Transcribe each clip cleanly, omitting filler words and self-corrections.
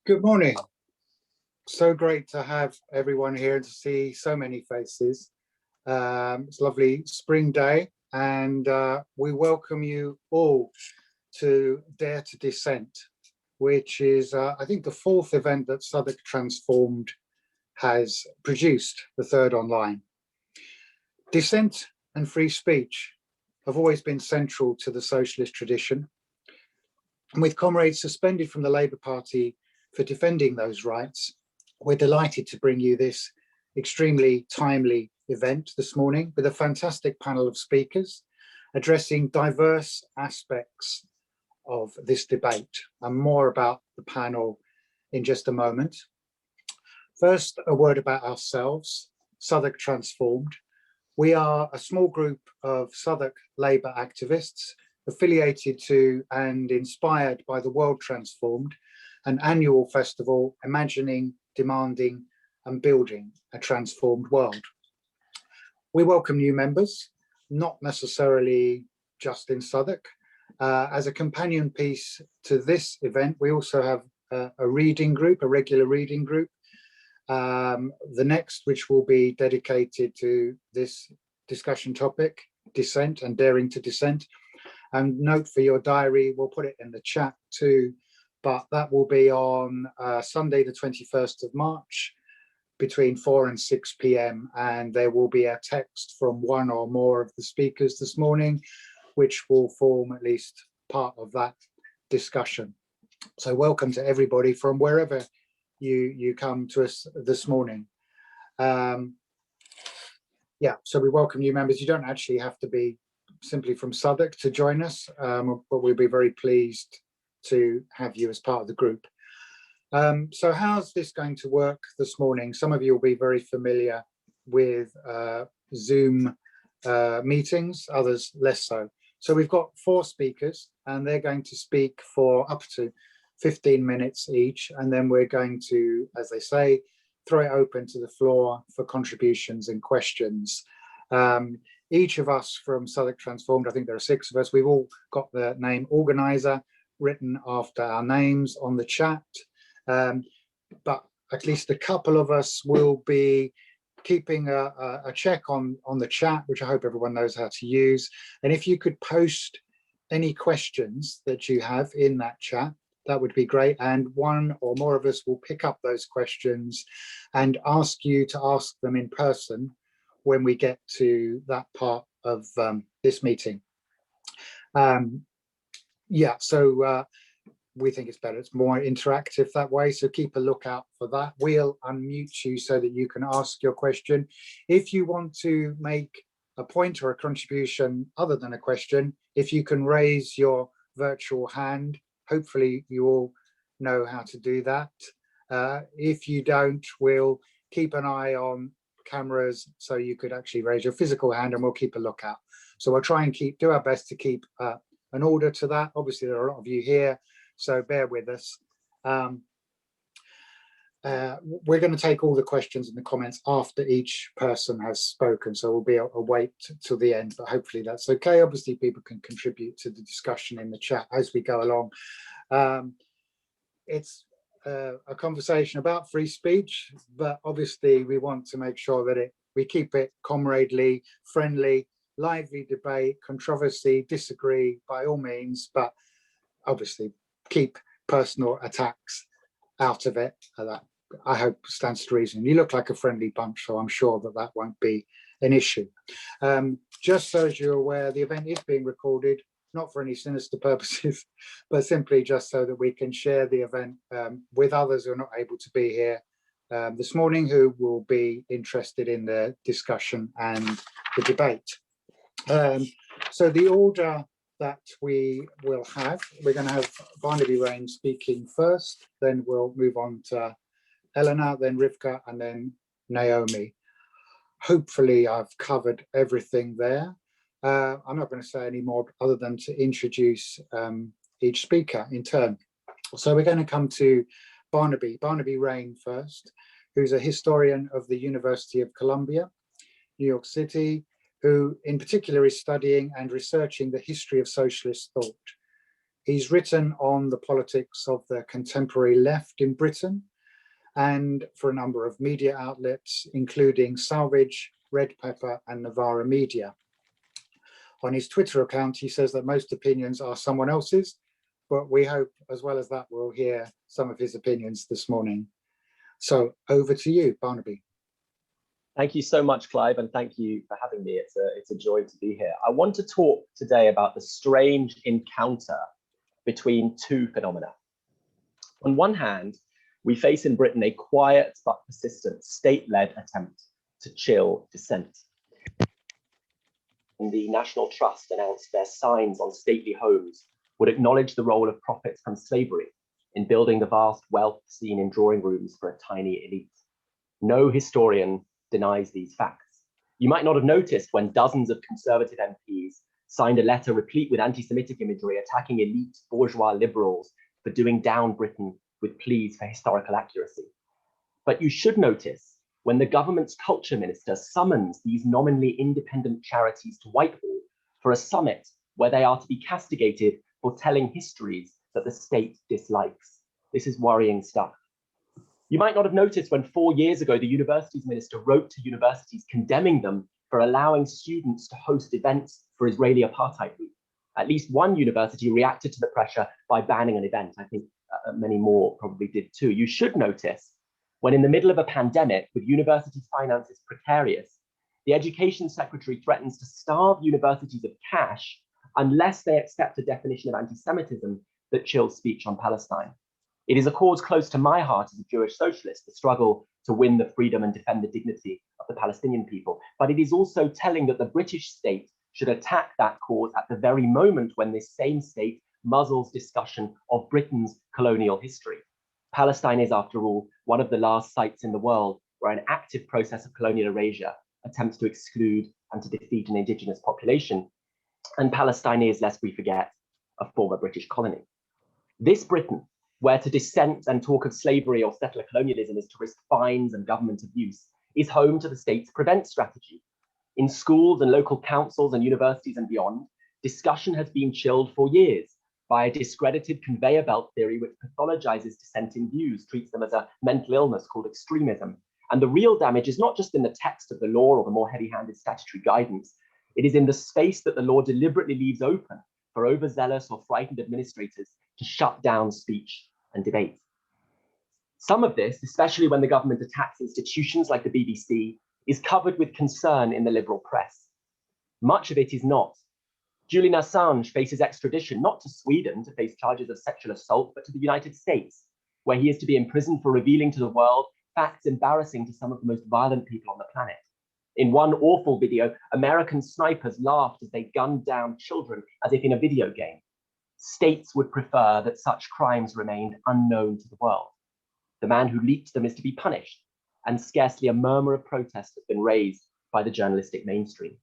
Good morning. So great to have everyone here, to see so many faces. It's a lovely spring day, and we welcome you all to Dare to Dissent, which is, I think, the fourth event that Southwark Transformed has produced, the third online. Dissent and free speech have always been central to the socialist tradition. And with comrades suspended from the Labour Party for defending those rights, we're delighted to bring you this extremely timely event this morning with a fantastic panel of speakers addressing diverse aspects of this debate, and more about the panel in just a moment. First, a word about ourselves, Southwark Transformed. We are a small group of Southwark Labour activists affiliated to and inspired by the World Transformed, an annual festival imagining, demanding and building a transformed world. We welcome new members, not necessarily just in Southwark. As a companion piece to this event, we also have a reading group, a regular reading group. The next, which will be dedicated to this discussion topic, dissent and daring to dissent. And note for your diary, we'll put it in the chat too, but that will be on Sunday, the 21st of March, between 4 and 6 p.m. And there will be a text from one or more of the speakers this morning, which will form at least part of that discussion. So welcome to everybody from wherever you come to us this morning. Yeah, so we welcome new members. You don't actually have to be simply from Southwark to join us, but we'll be very pleased to have you as part of the group. So how's this going to work this morning? Some of you will be very familiar with Zoom meetings, others less so. So we've got 4 speakers and they're going to speak for up to 15 minutes each. And then we're going to, as they say, throw it open to the floor for contributions and questions. Each of us from Southwark Transformed, I think there are 6 of us, we've all got the name organizer written after our names on the chat. But at least a couple of us will be keeping a check on the chat, which I hope everyone knows how to use. And if you could post any questions that you have in that chat, that would be great. And one or more of us will pick up those questions and ask you to ask them in person when we get to that part of this meeting. Yeah, so we think it's better, it's more interactive that way, so keep a lookout for that. We'll unmute you so that you can ask your question. If you want to make a point or a contribution other than a question, if you can raise your virtual hand, hopefully you all know how to do that. If you don't, we'll keep an eye on cameras so you could actually raise your physical hand, and we'll keep a lookout. So we'll try and do our best to keep an order to that. Obviously there are a lot of you here, so bear with us. We're going to take all the questions and the comments after each person has spoken, so we'll be a wait till the end, but hopefully that's okay. Obviously people can contribute to the discussion in the chat as we go along. It's a conversation about free speech, but obviously we want to make sure that we keep it comradely, friendly, lively debate, controversy, disagree by all means, but obviously keep personal attacks out of it. That I hope stands to reason. You look like a friendly bunch, so I'm sure that that won't be an issue. Just so as you're aware, the event is being recorded, not for any sinister purposes, but simply just so that we can share the event with others who are not able to be here this morning, who will be interested in the discussion and the debate. So the order that we will have, we're going to have Barnaby Raine speaking first, then we'll move on to Eleanor, then Rivkah, and then Naomi. Hopefully I've covered everything there. I'm not going to say any more other than to introduce each speaker in turn. So we're going to come to Barnaby Raine first, who's a historian of the University of Columbia, New York City, who in particular is studying and researching the history of socialist thought. He's written on the politics of the contemporary left in Britain and for a number of media outlets, including Salvage, Red Pepper and Novara Media. On his Twitter account, he says that most opinions are someone else's, but we hope, as well as that, we'll hear some of his opinions this morning. So over to you, Barnaby. Thank you so much, Clive, and thank you for having me. It's a joy to be here. I want to talk today about the strange encounter between two phenomena. On one hand, we face in Britain a quiet but persistent state-led attempt to chill dissent. And the National Trust announced their signs on stately homes would acknowledge the role of profits from slavery in building the vast wealth seen in drawing rooms for a tiny elite. No historian denies these facts. You might not have noticed when dozens of Conservative MPs signed a letter replete with anti-Semitic imagery attacking elite bourgeois liberals for doing down Britain with pleas for historical accuracy. But you should notice when the government's culture minister summons these nominally independent charities to Whitehall for a summit where they are to be castigated for telling histories that the state dislikes. This is worrying stuff. You might not have noticed when 4 years ago, the universities minister wrote to universities condemning them for allowing students to host events for Israeli apartheid week. At least one university reacted to the pressure by banning an event. I think many more probably did too. You should notice when in the middle of a pandemic with university finances precarious, the education secretary threatens to starve universities of cash unless they accept a definition of anti-Semitism that chills speech on Palestine. It is a cause close to my heart as a Jewish socialist, the struggle to win the freedom and defend the dignity of the Palestinian people. But it is also telling that the British state should attack that cause at the very moment when this same state muzzles discussion of Britain's colonial history. Palestine is, after all, one of the last sites in the world where an active process of colonial erasure attempts to exclude and to defeat an indigenous population. And Palestine is, lest we forget, a former British colony. This Britain, where to dissent and talk of slavery or settler colonialism is to risk fines and government abuse, is home to the state's prevent strategy. In schools and local councils and universities and beyond, discussion has been chilled for years by a discredited conveyor belt theory which pathologizes dissenting views, treats them as a mental illness called extremism. And the real damage is not just in the text of the law or the more heavy-handed statutory guidance, it is in the space that the law deliberately leaves open for overzealous or frightened administrators to shut down speech and debate. Some of this, especially when the government attacks institutions like the BBC, is covered with concern in the liberal press. Much of it is not. Julian Assange faces extradition, not to Sweden to face charges of sexual assault, but to the United States, where he is to be imprisoned for revealing to the world facts embarrassing to some of the most violent people on the planet. In one awful video, American snipers laughed as they gunned down children as if in a video game. States would prefer that such crimes remained unknown to the world. The man who leaked them is to be punished, and scarcely a murmur of protest has been raised by the journalistic mainstream.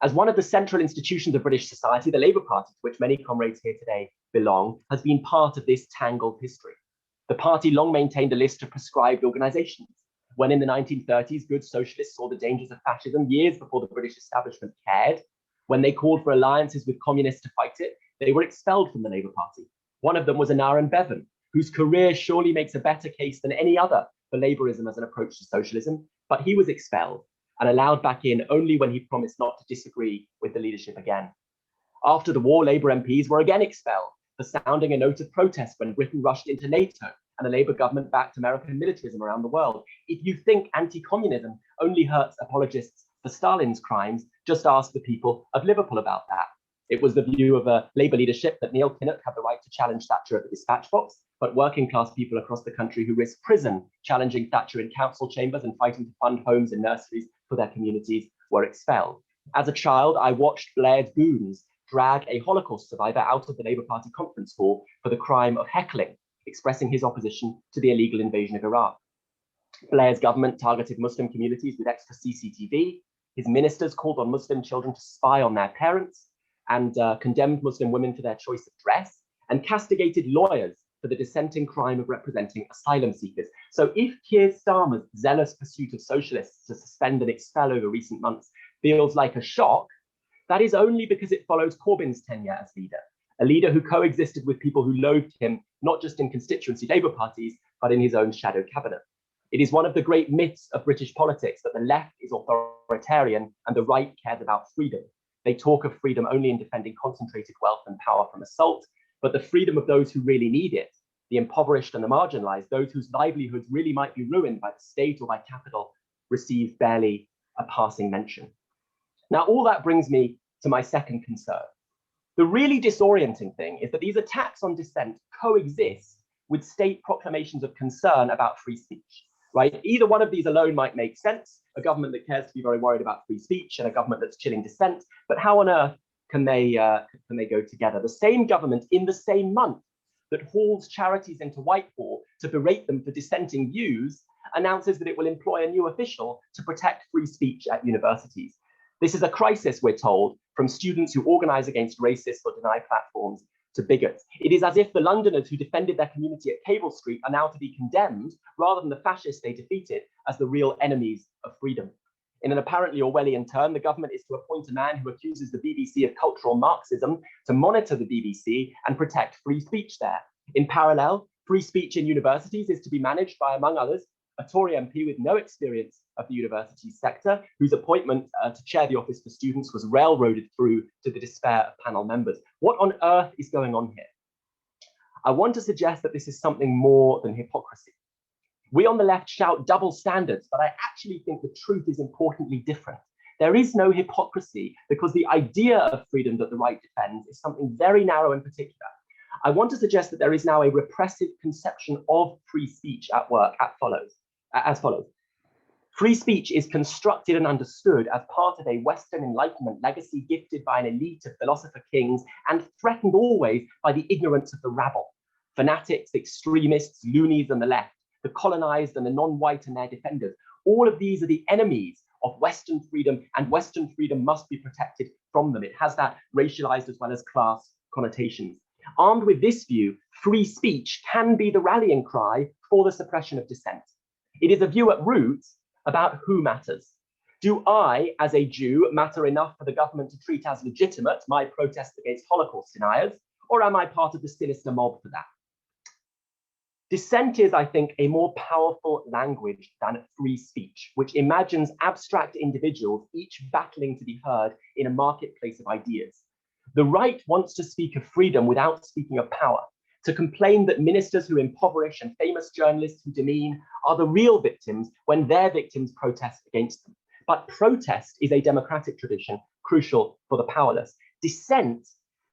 As one of the central institutions of British society, the Labour Party, to which many comrades here today belong, has been part of this tangled history. The party long maintained a list of proscribed organisations. When in the 1930s, good socialists saw the dangers of fascism years before the British establishment cared, when they called for alliances with communists to fight it, they were expelled from the Labour Party. One of them was Anaran Bevan, whose career surely makes a better case than any other for Labourism as an approach to socialism, but he was expelled and allowed back in only when he promised not to disagree with the leadership again. After the war, Labour MPs were again expelled for sounding a note of protest when Britain rushed into NATO and the Labour government backed American militarism around the world. If you think anti-communism only hurts apologists for Stalin's crimes, just ask the people of Liverpool about that. It was the view of a Labour leadership that Neil Kinnock had the right to challenge Thatcher at the dispatch box, but working class people across the country who risked prison challenging Thatcher in council chambers and fighting to fund homes and nurseries for their communities were expelled. As a child, I watched Blair's goons drag a Holocaust survivor out of the Labour Party conference hall for the crime of heckling, expressing his opposition to the illegal invasion of Iraq. Blair's government targeted Muslim communities with extra CCTV. His ministers called on Muslim children to spy on their parents and condemned Muslim women for their choice of dress and castigated lawyers for the dissenting crime of representing asylum seekers. So if Keir Starmer's zealous pursuit of socialists to suspend and expel over recent months feels like a shock, that is only because it follows Corbyn's tenure as leader. a leader who coexisted with people who loathed him, not just in constituency Labour parties, but in his own shadow cabinet. It is one of the great myths of British politics that the left is authoritarian and the right cares about freedom. They talk of freedom only in defending concentrated wealth and power from assault, but the freedom of those who really need it, the impoverished and the marginalized, those whose livelihoods really might be ruined by the state or by capital, receive barely a passing mention. Now, all that brings me to my second concern. The really disorienting thing is that these attacks on dissent coexist with state proclamations of concern about free speech, right? Either one of these alone might make sense, a government that cares to be very worried about free speech and a government that's chilling dissent, but how on earth can they go together? The same government in the same month that hauls charities into Whitehall to berate them for dissenting views announces that it will employ a new official to protect free speech at universities. This is a crisis, we're told, from students who organize against racists or deny platforms to bigots. It is as if the Londoners who defended their community at Cable Street are now to be condemned, rather than the fascists they defeated, as the real enemies of freedom. In an apparently Orwellian turn, the government is to appoint a man who accuses the BBC of cultural Marxism to monitor the BBC and protect free speech there. In parallel, free speech in universities is to be managed by, among others, a Tory MP with no experience of the university sector, whose appointment to chair the Office for Students was railroaded through to the despair of panel members. What on earth is going on here? I want to suggest that this is something more than hypocrisy. We on the left shout double standards, but I actually think the truth is importantly different. There is no hypocrisy because the idea of freedom that the right defends is something very narrow and particular. I want to suggest that there is now a repressive conception of free speech at work as follows. Free speech is constructed and understood as part of a Western Enlightenment legacy gifted by an elite of philosopher kings and threatened always by the ignorance of the rabble, fanatics, extremists, loonies, and the left, the colonized and the non-white and their defenders. All of these are the enemies of Western freedom, and Western freedom must be protected from them. It has that racialized as well as class connotations. Armed with this view, free speech can be the rallying cry for the suppression of dissent. It is a view at roots about who matters. Do I, as a Jew, matter enough for the government to treat as legitimate my protest against Holocaust deniers, or am I part of the sinister mob for that? Dissent is, I think, a more powerful language than free speech, which imagines abstract individuals each battling to be heard in a marketplace of ideas. The right wants to speak of freedom without speaking of power, to complain that ministers who impoverish and famous journalists who demean are the real victims when their victims protest against them. But protest is a democratic tradition crucial for the powerless. Dissent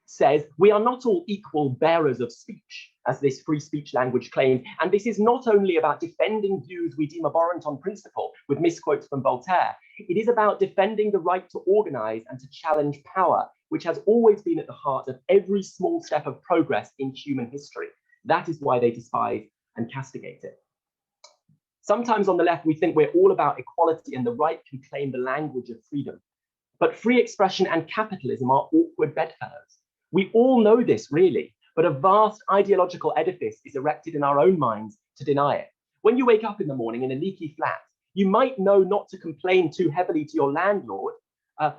says we are not all equal bearers of speech, as this free speech language claims. And this is not only about defending views we deem abhorrent on principle, with misquotes from Voltaire. It is about defending the right to organize and to challenge power, which has always been at the heart of every small step of progress in human history. That is why they despise and castigate it. Sometimes on the left, we think we're all about equality and the right can claim the language of freedom. But free expression and capitalism are awkward bedfellows. We all know this, really, but a vast ideological edifice is erected in our own minds to deny it. When you wake up in the morning in a leaky flat, you might know not to complain too heavily to your landlord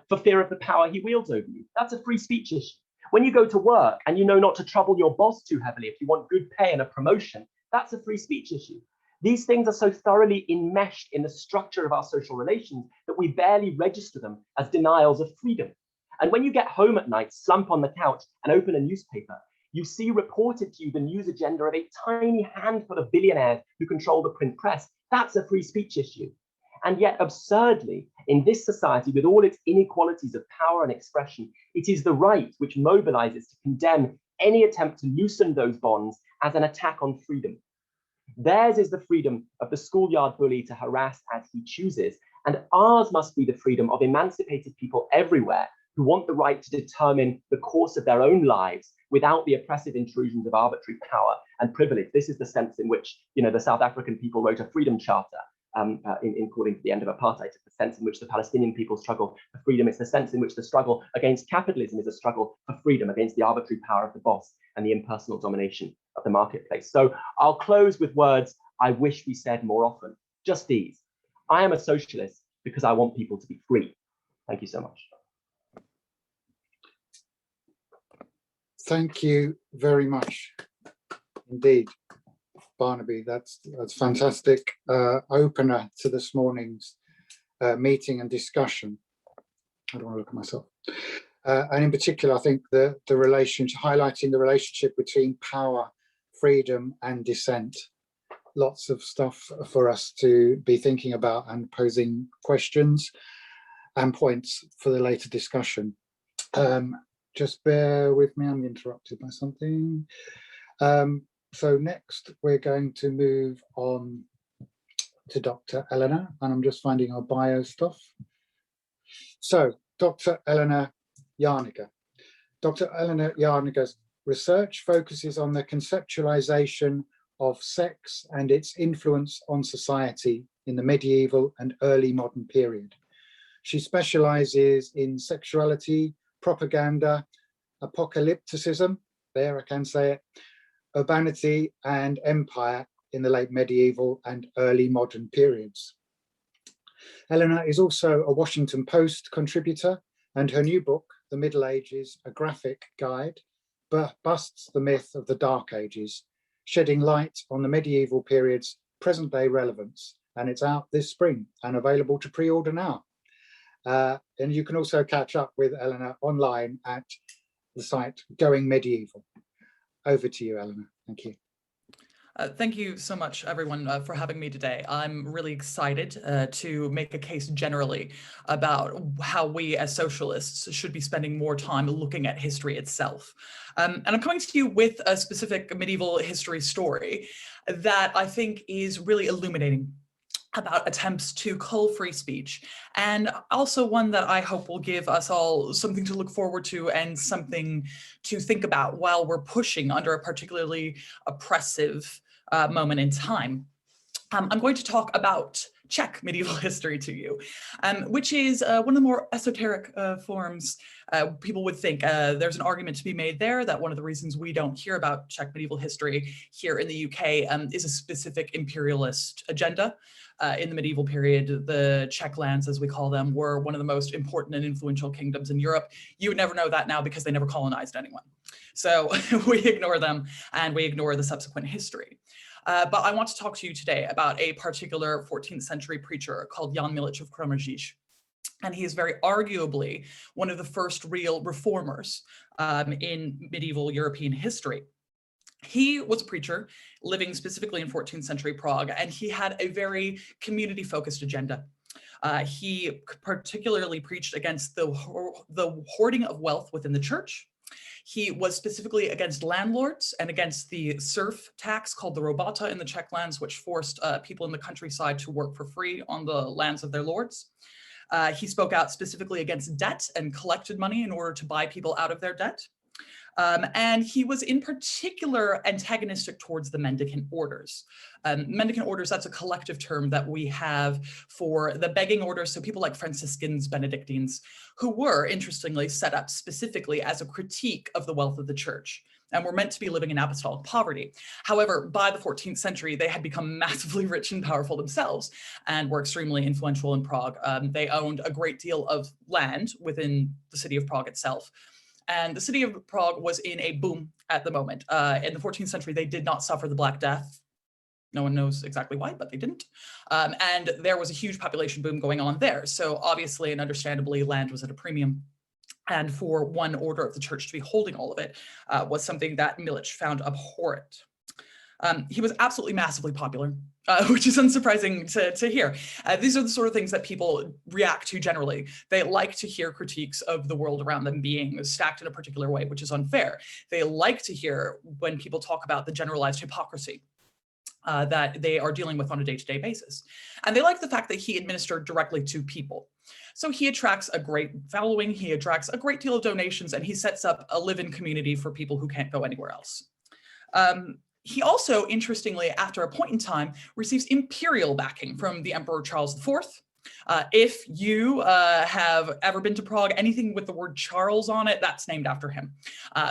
for fear of the power he wields over you. That's a free speech issue. When you go to work and you know not to trouble your boss too heavily if you want good pay and a promotion, that's a free speech issue. These things are so thoroughly enmeshed in the structure of our social relations that we barely register them as denials of freedom. And when you get home at night, slump on the couch and open a newspaper, you see reported to you the news agenda of a tiny handful of billionaires who control the print press. That's a free speech issue. And yet, absurdly, in this society, with all its inequalities of power and expression, it is the right which mobilizes to condemn any attempt to loosen those bonds as an attack on freedom. Theirs is the freedom of the schoolyard bully to harass as he chooses, and ours must be the freedom of emancipated people everywhere who want the right to determine the course of their own lives without the oppressive intrusions of arbitrary power and privilege. This is the sense in which, the South African people wrote a freedom charter in calling for the end of apartheid. It's the sense in which the Palestinian people struggle for freedom. It's the sense in which the struggle against capitalism is a struggle for freedom against the arbitrary power of the boss and the impersonal domination of the marketplace. So I'll close with words I wish we said more often. Just these. I am a socialist because I want people to be free. Thank you so much. Thank you very much indeed, Barnaby. That's fantastic opener to this morning's meeting and discussion. I don't want to look at myself. And in particular, I think the relationship, highlighting the relationship between power, freedom, and dissent. Lots of stuff for us to be thinking about and posing questions and points for the later discussion. Just bear with me, I'm interrupted by something. So next we're going to move on to Dr. Eleanor, and I'm just finding our bio stuff. So Dr. Eleanor Janega. Dr. Eleanor Janega's research focuses on the conceptualization of sex and its influence on society in the medieval and early modern period. She specializes in sexuality, propaganda, apocalypticism, there I can say it, urbanity and empire in the late medieval and early modern periods. Eleanor is also a Washington Post contributor, and her new book, The Middle Ages, a graphic guide, busts the myth of the Dark Ages, shedding light on the medieval period's present-day relevance, and it's out this spring and available to pre-order now. And you can also catch up with Eleanor online at the site Going Medieval. Over to you, Eleanor. Thank you. Thank you so much, everyone, for having me today. I'm really excited to make a case generally about how we as socialists should be spending more time looking at history itself. And I'm coming to you with a specific medieval history story that I think is really illuminating about attempts to cull free speech, and also one that I hope will give us all something to look forward to and something to think about while we're pushing under a particularly oppressive moment in time. I'm going to talk about Czech medieval history to you, which is one of the more esoteric forms people would think. There's an argument to be made there that one of the reasons we don't hear about Czech medieval history here in the UK is a specific imperialist agenda. In the medieval period, the Czech lands, as we call them, were one of the most important and influential kingdoms in Europe. You would never know that now because they never colonized anyone. So we ignore them and we ignore the subsequent history. But I want to talk to you today about a particular 14th century preacher called Jan Milič of Kroměříž. And he is very arguably one of the first real reformers in medieval European history. He was a preacher living specifically in 14th century Prague, and he had a very community-focused agenda. He particularly preached against the hoarding of wealth within the church. He was specifically against landlords and against the serf tax called the robota in the Czech lands, which forced people in the countryside to work for free on the lands of their lords. He spoke out specifically against debt and collected money in order to buy people out of their debt. And he was in particular antagonistic towards the mendicant orders. Mendicant orders, that's a collective term that we have for the begging orders, so people like Franciscans, Benedictines, who were, interestingly, set up specifically as a critique of the wealth of the church, and were meant to be living in apostolic poverty. However, by the 14th century, they had become massively rich and powerful themselves and were extremely influential in Prague. They owned a great deal of land within the city of Prague itself. And the city of Prague was in a boom at the moment. In the 14th century, they did not suffer the Black Death. No one knows exactly why, but they didn't. And there was a huge population boom going on there. So obviously and understandably, land was at a premium. And for one order of the church to be holding all of it was something that Milič found abhorrent. He was absolutely massively popular, which is unsurprising to hear. These are the sort of things that people react to generally. They like to hear critiques of the world around them being stacked in a particular way, which is unfair. They like to hear when people talk about the generalized hypocrisy that they are dealing with on a day-to-day basis. And they like the fact that he administered directly to people. So he attracts a great following, he attracts a great deal of donations, and he sets up a live-in community for people who can't go anywhere else. He also, interestingly, after a point in time, receives imperial backing from the Emperor Charles IV. If you have ever been to Prague, anything with the word Charles on it, that's named after him.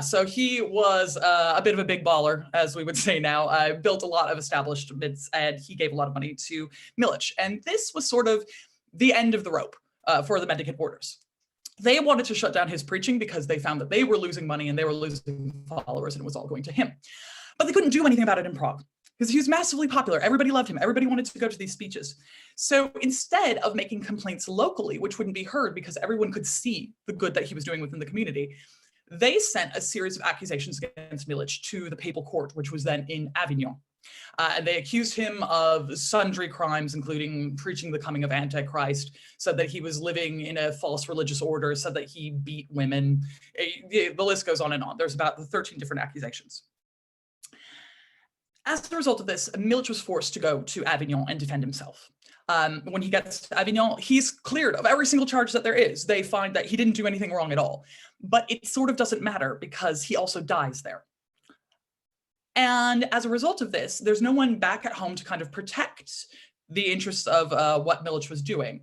So he was a bit of a big baller, as we would say now, built a lot of establishments, and he gave a lot of money to Milič. And this was sort of the end of the rope for the mendicant orders. They wanted to shut down his preaching because they found that they were losing money and they were losing followers and it was all going to him. But they couldn't do anything about it in Prague because he was massively popular. Everybody loved him. Everybody wanted to go to these speeches. So instead of making complaints locally, which wouldn't be heard because everyone could see the good that he was doing within the community, they sent a series of accusations against Milic to the papal court, which was then in Avignon. And they accused him of sundry crimes, including preaching the coming of Antichrist, said that he was living in a false religious order, said that he beat women. The list goes on and on. There's about 13 different accusations. As a result of this, Milic was forced to go to Avignon and defend himself. When he gets to Avignon, he's cleared of every single charge that there is. They find that he didn't do anything wrong at all. But it sort of doesn't matter because he also dies there. And as a result of this, there's no one back at home to kind of protect the interests of what Milic was doing.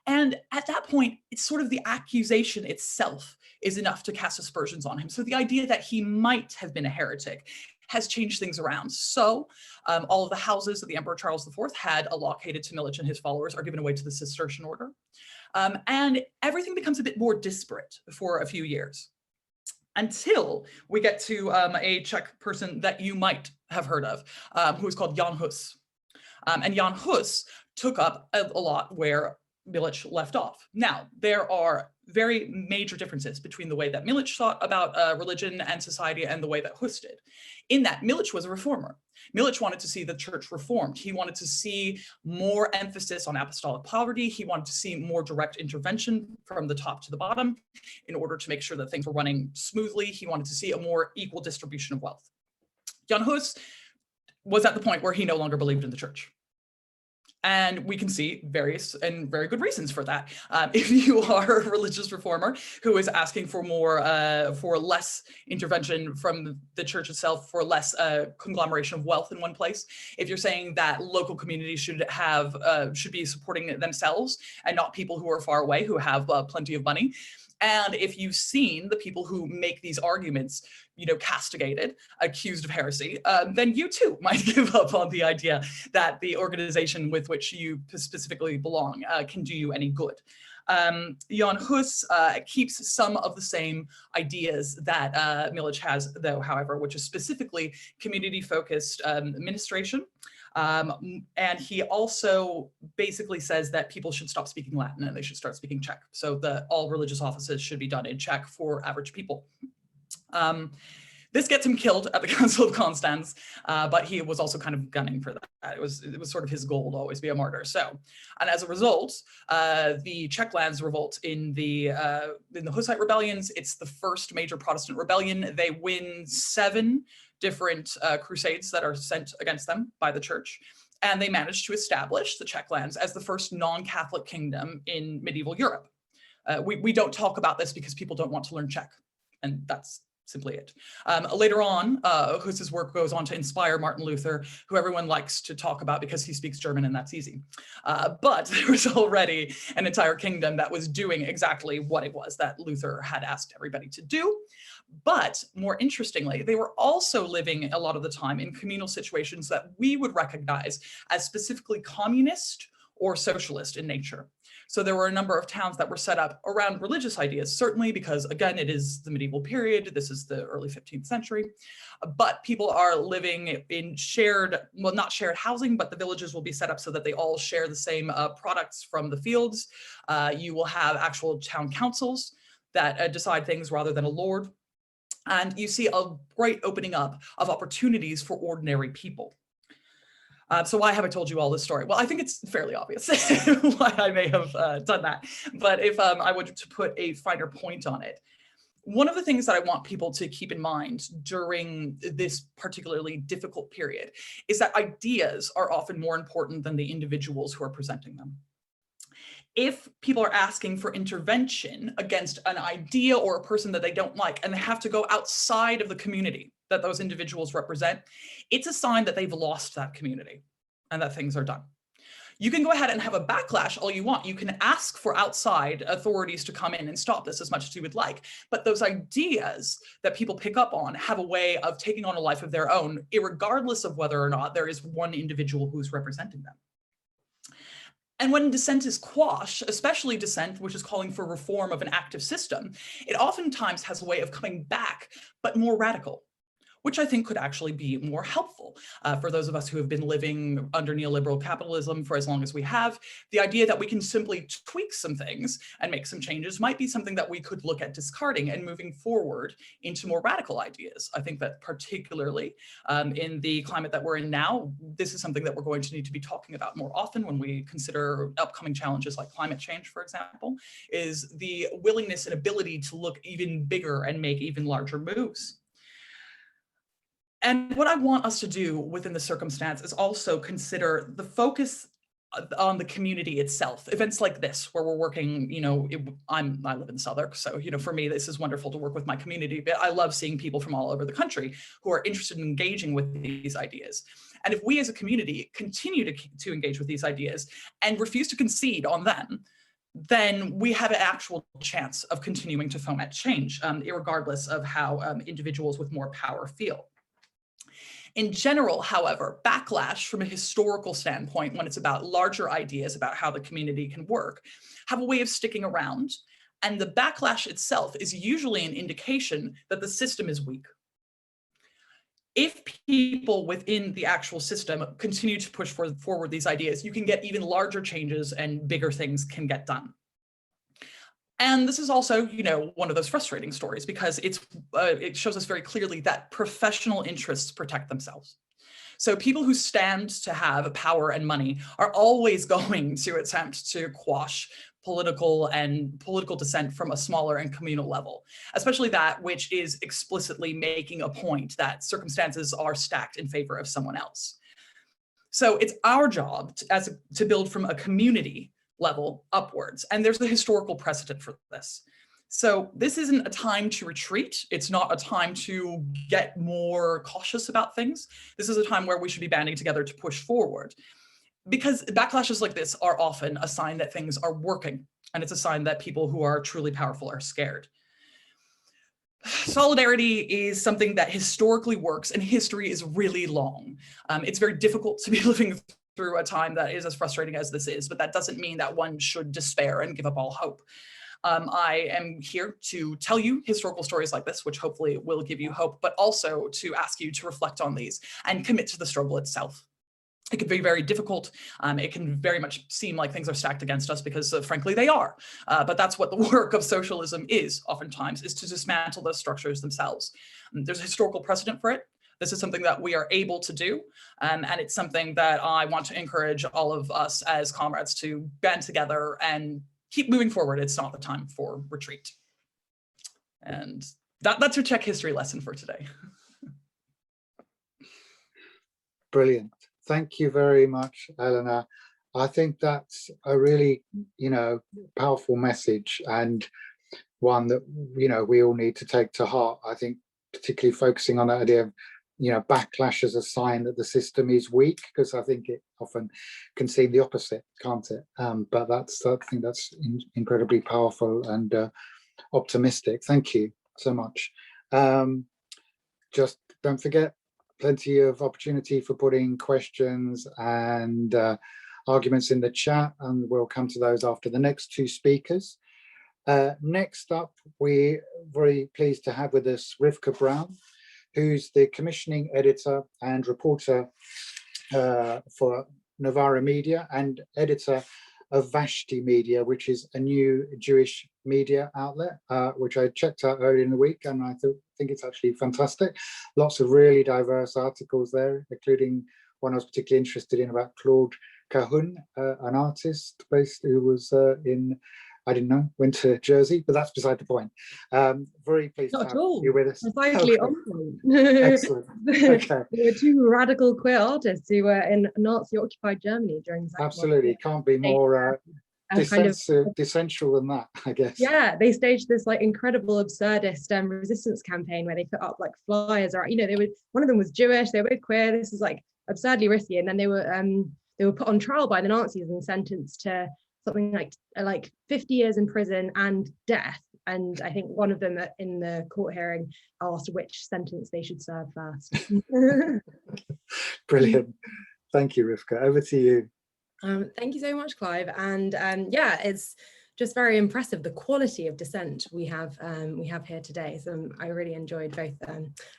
And at that point, it's sort of the accusation itself is enough to cast aspersions on him. So the idea that he might have been a heretic has changed things around. So all of the houses that the Emperor Charles IV had allocated to Milic and his followers are given away to the Cistercian order. And everything becomes a bit more disparate for a few years until we get to a Czech person that you might have heard of, who is called Jan Hus. And Jan Hus took up a lot where Milic left off. Now, there are very major differences between the way that Milic thought about religion and society and the way that Hus did. In that, Milic was a reformer. Milic wanted to see the church reformed. He wanted to see more emphasis on apostolic poverty. He wanted to see more direct intervention from the top to the bottom in order to make sure that things were running smoothly. He wanted to see a more equal distribution of wealth. Jan Hus was at the point where he no longer believed in the church. And we can see various and very good reasons for that. If you are a religious reformer who is asking for more, for less intervention from the church itself, for less conglomeration of wealth in one place, if you're saying that local communities should be supporting themselves and not people who are far away who have plenty of money, and if you've seen the people who make these arguments, castigated, accused of heresy, then you too might give up on the idea that the organization with which you specifically belong can do you any good. Jan Hus keeps some of the same ideas that Milic has, though, however, which is specifically community-focused administration. And he also basically says that people should stop speaking Latin and they should start speaking Czech. So all religious offices should be done in Czech for average people. This gets him killed at the Council of Constance, but he was also kind of gunning for that. It was sort of his goal to always be a martyr. So, and as a result, the Czech lands revolt in the Hussite rebellions. It's the first major Protestant rebellion. They win 7 different crusades that are sent against them by the church. And they managed to establish the Czech lands as the first non-Catholic kingdom in medieval Europe. We don't talk about this because people don't want to learn Czech. And that's simply it. Later on, Hus's work goes on to inspire Martin Luther, who everyone likes to talk about because he speaks German and that's easy. But there was already an entire kingdom that was doing exactly what it was that Luther had asked everybody to do. But more interestingly, they were also living a lot of the time in communal situations that we would recognize as specifically communist or socialist in nature. So there were a number of towns that were set up around religious ideas, certainly because, again, it is the medieval period. This is the early 15th century. But people are living in shared, well, not shared housing, but the villages will be set up so that they all share the same products from the fields. You will have actual town councils that decide things rather than a lord. And you see a great opening up of opportunities for ordinary people. So why have I told you all this story? Well, I think it's fairly obvious why I may have done that. But if I were to put a finer point on it, one of the things that I want people to keep in mind during this particularly difficult period is that ideas are often more important than the individuals who are presenting them. If people are asking for intervention against an idea or a person that they don't like, and they have to go outside of the community that those individuals represent, it's a sign that they've lost that community and that things are done. You can go ahead and have a backlash all you want. You can ask for outside authorities to come in and stop this as much as you would like. But those ideas that people pick up on have a way of taking on a life of their own, irregardless of whether or not there is one individual who's representing them. And when dissent is quashed, especially dissent, which is calling for reform of an active system, it oftentimes has a way of coming back, but more radical, which I think could actually be more helpful for those of us who have been living under neoliberal capitalism for as long as we have. The idea that we can simply tweak some things and make some changes might be something that we could look at discarding and moving forward into more radical ideas. I think that particularly in the climate that we're in now, this is something that we're going to need to be talking about more often when we consider upcoming challenges like climate change, for example, is the willingness and ability to look even bigger and make even larger moves. And what I want us to do within the circumstance is also consider the focus on the community itself. Events like this, where we're working, I live in Southwark, so for me this is wonderful to work with my community. But I love seeing people from all over the country who are interested in engaging with these ideas. And if we as a community continue to engage with these ideas and refuse to concede on them, then we have an actual chance of continuing to foment change, irregardless of how individuals with more power feel. In general, however, backlash from a historical standpoint, when it's about larger ideas about how the community can work, have a way of sticking around. And the backlash itself is usually an indication that the system is weak. If people within the actual system continue to push forward these ideas, you can get even larger changes and bigger things can get done. And this is also, one of those frustrating stories because it shows us very clearly that professional interests protect themselves. So people who stand to have power and money are always going to attempt to quash political dissent from a smaller and communal level, especially that which is explicitly making a point that circumstances are stacked in favor of someone else. So it's our job to build from a community level upwards. And there's a historical precedent for this. So this isn't a time to retreat. It's not a time to get more cautious about things. This is a time where we should be banding together to push forward. Because backlashes like this are often a sign that things are working. And it's a sign that people who are truly powerful are scared. Solidarity is something that historically works, and history is really long. It's very difficult to be living through a time that is as frustrating as this is, but that doesn't mean that one should despair and give up all hope. I am here to tell you historical stories like this, which hopefully will give you hope, but also to ask you to reflect on these and commit to the struggle itself. It can be very difficult. It can very much seem like things are stacked against us because frankly they are. But that's what the work of socialism is oftentimes, is to dismantle those structures themselves. There's a historical precedent for it. This is something that we are able to do, and it's something that I want to encourage all of us as comrades to band together and keep moving forward. It's not the time for retreat. And that's your Czech history lesson for today. Brilliant. Thank you very much, Eleanor. I think that's a really, powerful message, and one that, we all need to take to heart. I think particularly focusing on that idea of backlash as a sign that the system is weak, because I think it often can seem the opposite, can't it? But I think that's incredibly powerful and optimistic. Thank you so much. Just don't forget, plenty of opportunity for putting questions and arguments in the chat, and we'll come to those after the next two speakers. Next up, we're very pleased to have with us Rivkah Brown, who's the commissioning editor and reporter for Novara Media and editor of Vashti Media, which is a new Jewish media outlet, which I checked out earlier in the week, and I think it's actually fantastic. Lots of really diverse articles there, including one I was particularly interested in about Claude Cahun, an artist who was I didn't know, went to Jersey, but that's beside the point. Very pleased to have you with us. Precisely on point. Excellent. Okay. There were two radical queer artists who were in Nazi-occupied Germany during the Second Absolutely, World War. can't be more essential than that, I guess. Yeah, they staged this incredible absurdist resistance campaign where they put up flyers, or one of them was Jewish, they were both queer. This is absurdly risky, and then they were put on trial by the Nazis and sentenced to something like 50 years in prison and death. And I think one of them in the court hearing asked which sentence they should serve first. Brilliant. Thank you, Rivkah. Over to you. Thank you so much, Clive. And yeah, it's just very impressive, the quality of dissent we have here today. So I really enjoyed both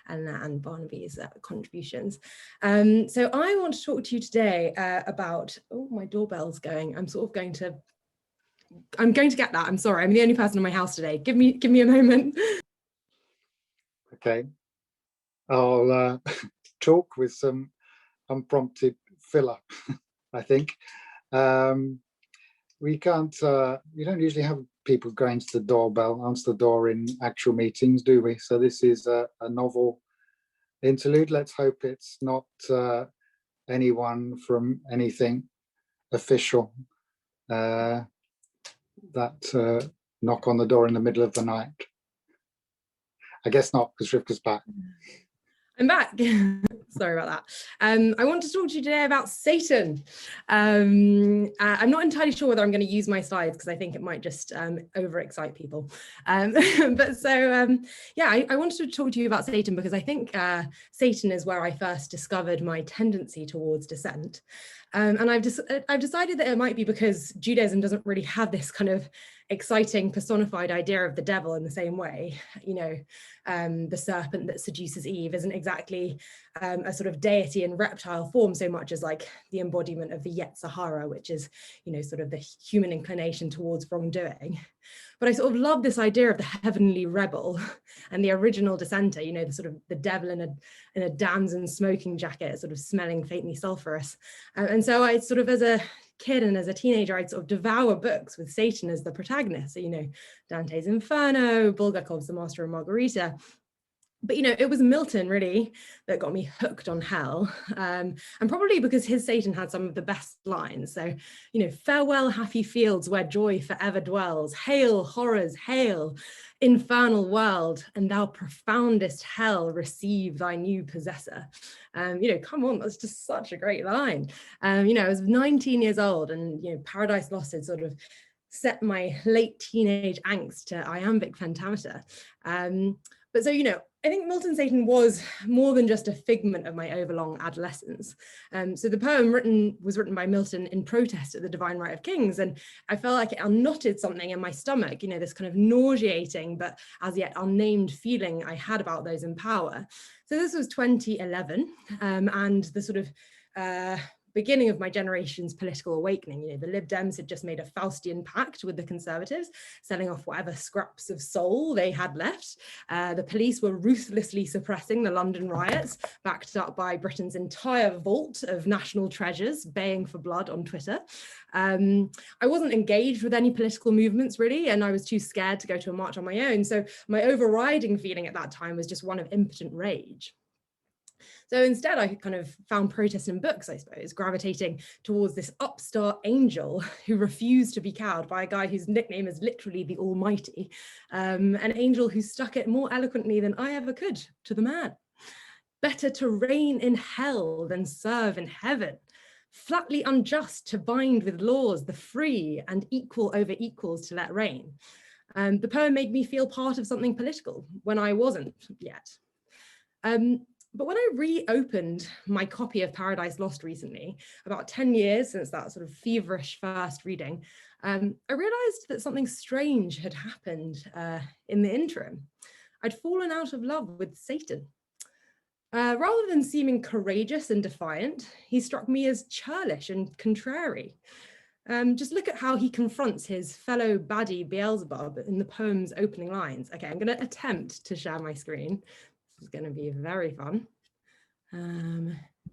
Eleanor and Barnaby's contributions. So I want to talk to you today about, oh, my doorbell's going. I'm going to get that. I'm sorry, I'm the only person in my house today. Give me a moment. Okay, I'll talk with some unprompted filler, I think. We don't usually have people going to the answer the door in actual meetings, do we? So this is a novel interlude. Let's hope it's not anyone from anything official that knock on the door in the middle of the night. I guess not, because Rivkah's back. I'm back. Sorry about that. I want to talk to you today about Satan. I'm not entirely sure whether I'm going to use my slides because I think it might just overexcite people. But so, yeah, I wanted to talk to you about Satan because I think Satan is where I first discovered my tendency towards dissent. And I've decided that it might be because Judaism doesn't really have this kind of exciting personified idea of the devil in the same way. You know, the serpent that seduces Eve isn't exactly a sort of deity in reptile form so much as like the embodiment of the Yetzer Hara, which is, you know, sort of the human inclination towards wrongdoing. But I sort of love this idea of the heavenly rebel and the original dissenter, you know, the sort of the devil in a damson smoking jacket, sort of smelling faintly sulphurous. And so I sort of, as a kid and as a teenager, I'd sort of devour books with Satan as the protagonist. So, you know, Dante's Inferno, Bulgakov's The Master and Margarita. But, you know, it was Milton really that got me hooked on hell. And probably because his Satan had some of the best lines. So, you know, farewell, happy fields where joy forever dwells. Hail, horrors, hail, infernal world, and thou profoundest hell, receive thy new possessor. You know, come on, that's just such a great line. You know, I was 19 years old and, you know, Paradise Lost had sort of set my late teenage angst to iambic pentameter. But so, you know, I think Milton's Satan was more than just a figment of my overlong adolescence. So the poem was written by Milton in protest at the divine right of kings, and I felt like it unknotted something in my stomach, you know, this kind of nauseating but as yet unnamed feeling I had about those in power. So this was 2011, and the sort of beginning of my generation's political awakening. You know, the Lib Dems had just made a Faustian pact with the Conservatives, selling off whatever scraps of soul they had left. The police were ruthlessly suppressing the London riots, backed up by Britain's entire vault of national treasures, baying for blood on Twitter. I wasn't engaged with any political movements really, and I was too scared to go to a march on my own. So my overriding feeling at that time was just one of impotent rage. So instead, I kind of found protest in books, I suppose, gravitating towards this upstart angel who refused to be cowed by a guy whose nickname is literally the Almighty, an angel who stuck it more eloquently than I ever could to the man. Better to reign in hell than serve in heaven. Flatly unjust to bind with laws the free and equal over equals to let reign. The poem made me feel part of something political when I wasn't yet. But when I reopened my copy of Paradise Lost recently, about 10 years since that sort of feverish first reading, I realized that something strange had happened in the interim. I'd fallen out of love with Satan. Rather than seeming courageous and defiant, he struck me as churlish and contrary. Just look at how he confronts his fellow baddie Beelzebub in the poem's opening lines. Okay, I'm going to attempt to share my screen. This is going to be very fun.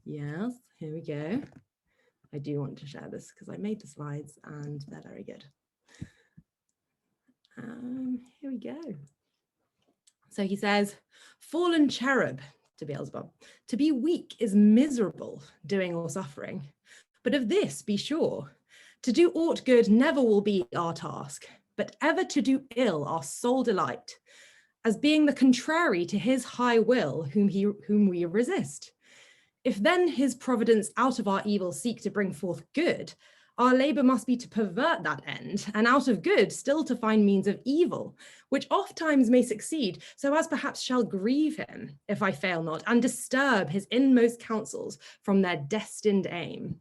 Yes, here we go. I do want to share this because I made the slides and they're very good. Here we go. So he says, fallen cherub to Beelzebub, to be weak is miserable, doing or suffering. But of this be sure, to do aught good never will be our task, but ever to do ill our sole delight, as being the contrary to his high will whom we resist. If then his providence out of our evil seek to bring forth good, our labour must be to pervert that end, and out of good still to find means of evil, which oft times may succeed, so as perhaps shall grieve him, if I fail not, and disturb his inmost counsels from their destined aim.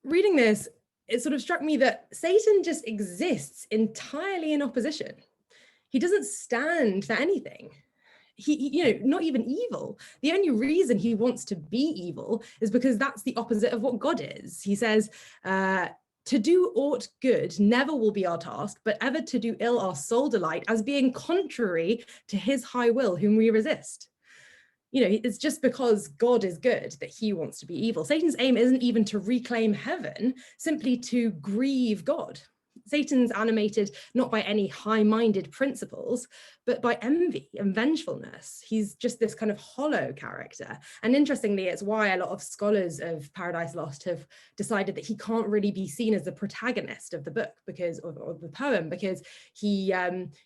Reading this, it sort of struck me that Satan just exists entirely in opposition. He doesn't stand for anything. He not even evil. The only reason he wants to be evil is because that's the opposite of what God is. He says, to do aught good never will be our task, but ever to do ill our sole delight, as being contrary to his high will, whom we resist. It's just because God is good that he wants to be evil. Satan's aim isn't even to reclaim heaven, simply to grieve God. Satan's animated not by any high-minded principles, but by envy and vengefulness. He's just this kind of hollow character. And interestingly, it's why a lot of scholars of Paradise Lost have decided that he can't really be seen as the protagonist of the book, because of the poem, because he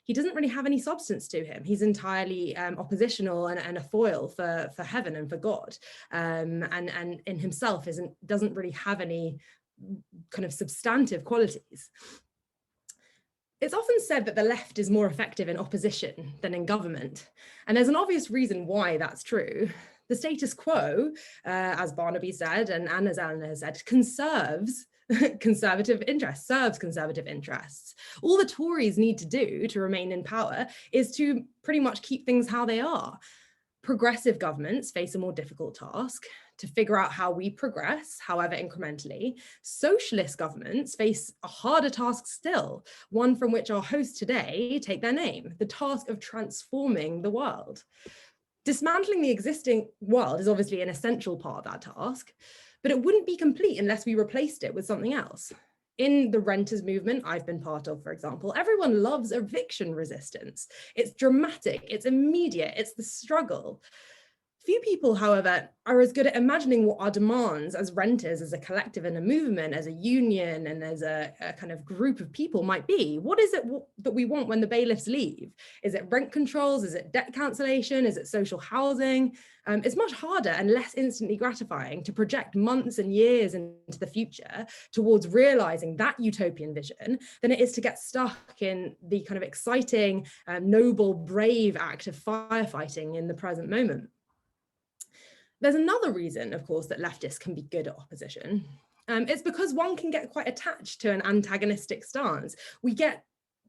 doesn't really have any substance to him. He's entirely oppositional and a foil for heaven and for God, and in himself doesn't really have any kind of substantive qualities. It's often said that the left is more effective in opposition than in government. And there's an obvious reason why that's true. The status quo, as Barnaby said, and as Eleanor said, serves conservative interests. All the Tories need to do to remain in power is to pretty much keep things how they are. Progressive governments face a more difficult task, to figure out how we progress, however incrementally. Socialist governments face a harder task still, one from which our hosts today take their name, the task of transforming the world. Dismantling the existing world is obviously an essential part of that task, but it wouldn't be complete unless we replaced it with something else. In the renters movement I've been part of, for example, everyone loves eviction resistance. It's dramatic, it's immediate, it's the struggle. Few people, however, are as good at imagining what our demands as renters, as a collective and a movement, as a union and as a kind of group of people might be. What is it that we want when the bailiffs leave? Is it rent controls? Is it debt cancellation? Is it social housing? It's much harder and less instantly gratifying to project months and years into the future towards realizing that utopian vision than it is to get stuck in the kind of exciting, noble, brave act of firefighting in the present moment. There's another reason, of course, that leftists can be good at opposition. It's because one can get quite attached to an antagonistic stance. We get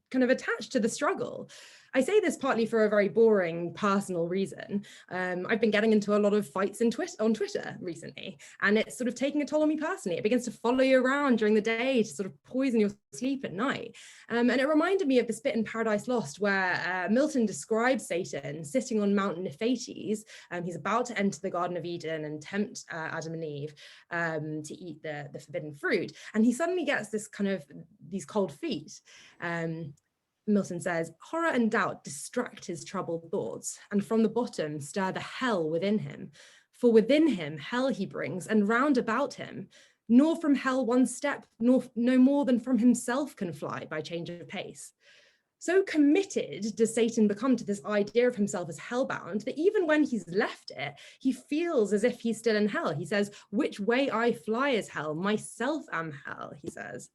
kind of attached to the struggle. I say this partly for a very boring personal reason. I've been getting into a lot of fights on Twitter recently, and it's sort of taking a toll on me personally. It begins to follow you around during the day to sort of poison your sleep at night. And it reminded me of this bit in Paradise Lost where Milton describes Satan sitting on Mount Niphates. He's about to enter the Garden of Eden and tempt Adam and Eve to eat the forbidden fruit. And he suddenly gets these cold feet. Milton says, horror and doubt distract his troubled thoughts, and from the bottom stir the hell within him. For within him hell he brings, and round about him, nor from hell one step, nor no more than from himself can fly by change of pace. So committed does Satan become to this idea of himself as hellbound that even when he's left it, he feels as if he's still in hell. He says, which way I fly is hell, myself am hell, he says.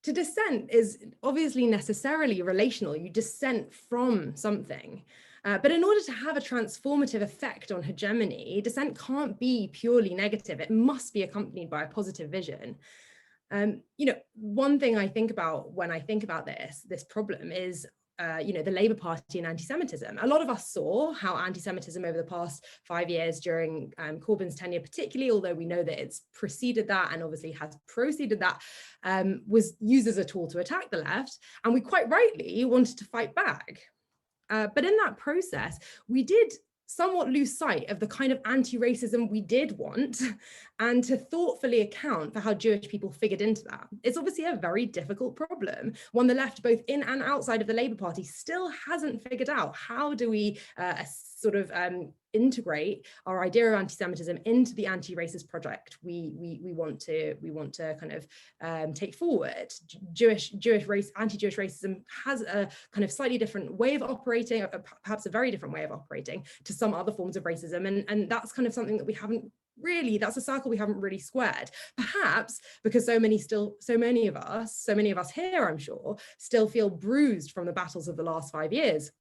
To dissent is obviously necessarily relational. You dissent from something. But in order to have a transformative effect on hegemony, dissent can't be purely negative. It must be accompanied by a positive vision. One thing I think about when I think about this problem is the Labour Party and anti-Semitism. A lot of us saw how anti-Semitism over the past 5 years during Corbyn's tenure particularly, although we know that it's preceded that and obviously has proceeded that, was used as a tool to attack the left. And we quite rightly wanted to fight back. But in that process, we did somewhat lose sight of the kind of anti-racism we did want and to thoughtfully account for how Jewish people figured into that. It's obviously a very difficult problem, one the left, both in and outside of the Labour Party, still hasn't figured out. How do we integrate our idea of anti-Semitism into the anti-racist project we want to kind of take forward? Anti-Jewish racism has a kind of slightly different way of operating, perhaps a very different way of operating to some other forms of racism, and that's kind of something that we haven't really, that's a circle we haven't really squared, perhaps because so many of us here, I'm sure, still feel bruised from the battles of the last 5 years.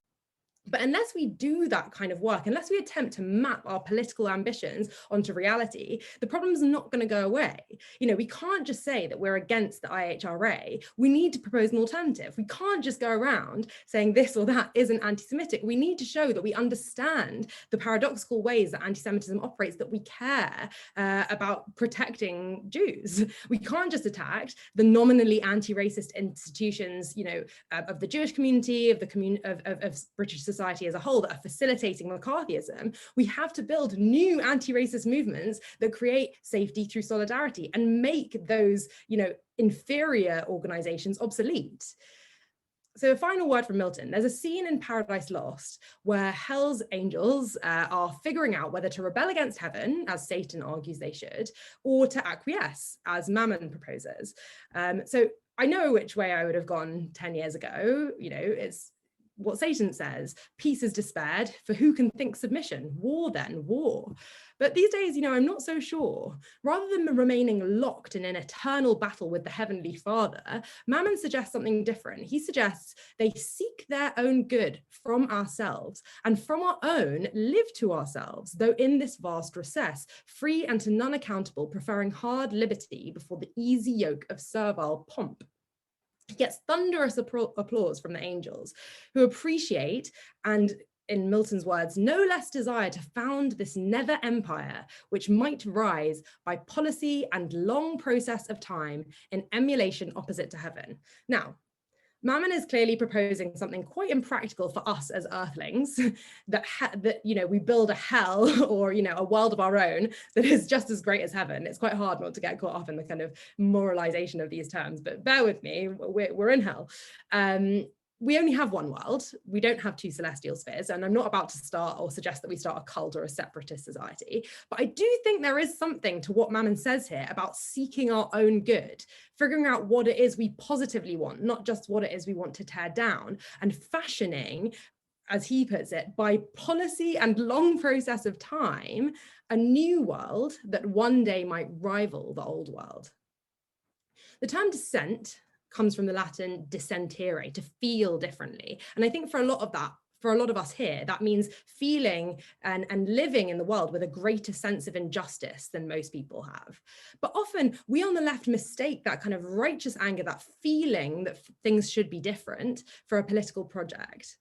But unless we do that kind of work, unless we attempt to map our political ambitions onto reality, the problem's not going to go away. You know, we can't just say that we're against the IHRA. We need to propose an alternative. We can't just go around saying this or that isn't anti-Semitic. We need to show that we understand the paradoxical ways that anti-Semitism operates, that we care about protecting Jews. We can't just attack the nominally anti-racist institutions, you know, of the Jewish community, of the British society as a whole, that are facilitating McCarthyism. We have to build new anti-racist movements that create safety through solidarity and make those, you know, inferior organizations obsolete. So a final word from Milton. There's a scene in Paradise Lost where hell's angels are figuring out whether to rebel against heaven, as Satan argues they should, or to acquiesce, as Mammon proposes. So I know which way I would have gone 10 years ago. You know, it's what Satan says: peace is despaired, for who can think submission? War then, war. But these days, you know, I'm not so sure. Rather than remaining locked in an eternal battle with the Heavenly Father, Mammon suggests something different. He suggests they seek their own good from ourselves, and from our own live to ourselves, though in this vast recess, free and to none accountable, preferring hard liberty before the easy yoke of servile pomp. He gets thunderous applause from the angels, who appreciate, and in Milton's words, no less desire to found this nether empire, which might rise by policy and long process of time in emulation opposite to heaven. Now, Mammon is clearly proposing something quite impractical for us as earthlings, that you know, we build a hell or, you know, a world of our own that is just as great as heaven. It's quite hard not to get caught up in the kind of moralization of these terms, but bear with me, we're in hell. We only have one world. We don't have two celestial spheres, and I'm not about to start or suggest that we start a cult or a separatist society, but I do think there is something to what Mammon says here about seeking our own good, figuring out what it is we positively want, not just what it is we want to tear down, and fashioning, as he puts it, by policy and long process of time, a new world that one day might rival the old world. The term dissent comes from the Latin dissentere, to feel differently. And I think for a lot of us here, that means feeling and living in the world with a greater sense of injustice than most people have. But often we on the left mistake that kind of righteous anger, that feeling that things should be different, for a political project.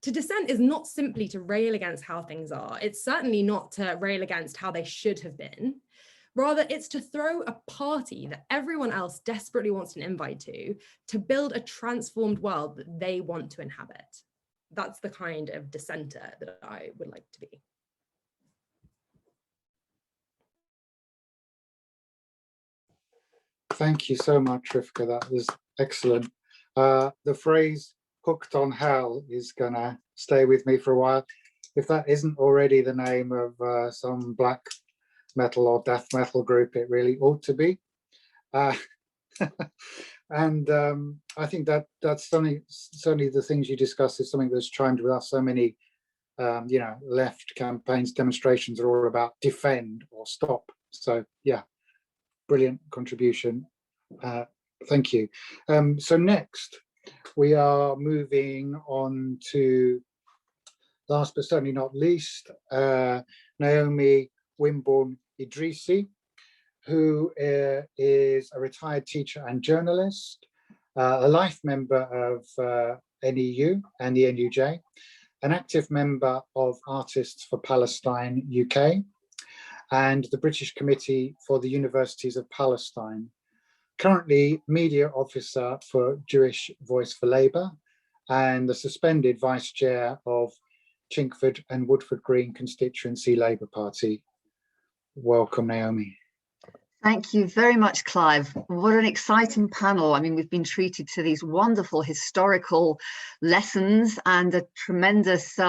To dissent is not simply to rail against how things are. It's certainly not to rail against how they should have been. Rather, it's to throw a party that everyone else desperately wants an invite to build a transformed world that they want to inhabit. That's the kind of dissenter that I would like to be. Thank you so much, Rivkah. That was excellent. The phrase "hooked on hell" is gonna stay with me for a while. If that isn't already the name of some black metal or death metal group, it really ought to be. And I think that's certainly the things you discuss is something that's chimed with us. So many you know, left campaigns, demonstrations are all about defend or stop. So yeah, brilliant contribution. Thank you. So next we are moving on to, last but certainly not least, Naomi Wimborne-Idrissi, who is a retired teacher and journalist, a life member of NEU and the NUJ, an active member of Artists for Palestine UK, and the British Committee for the Universities of Palestine. Currently media officer for Jewish Voice for Labour and the suspended vice chair of Chinkford and Woodford Green constituency Labour Party. Welcome, Naomi. Thank you very much, Clive. What an exciting panel. I mean, we've been treated to these wonderful historical lessons and a tremendous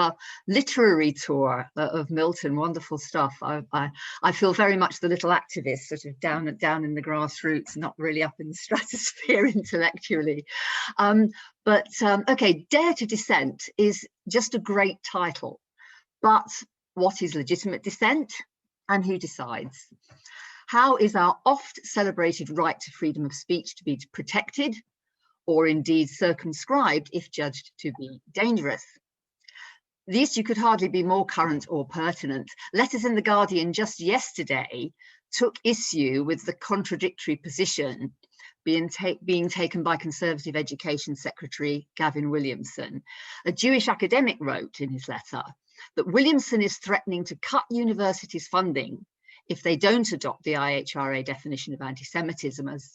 literary tour of Milton. Wonderful stuff. I feel very much the little activist, sort of down in the grassroots, not really up in the stratosphere intellectually. Okay, Dare to Dissent is just a great title. But what is legitimate dissent, and who decides? How is our oft celebrated right to freedom of speech to be protected, or indeed circumscribed if judged to be dangerous? These you could hardly be more current or pertinent. Letters in the Guardian just yesterday took issue with the contradictory position being taken by Conservative Education Secretary Gavin Williamson. A Jewish academic wrote in his letter that Williamson is threatening to cut universities' funding if they don't adopt the IHRA definition of anti-Semitism, as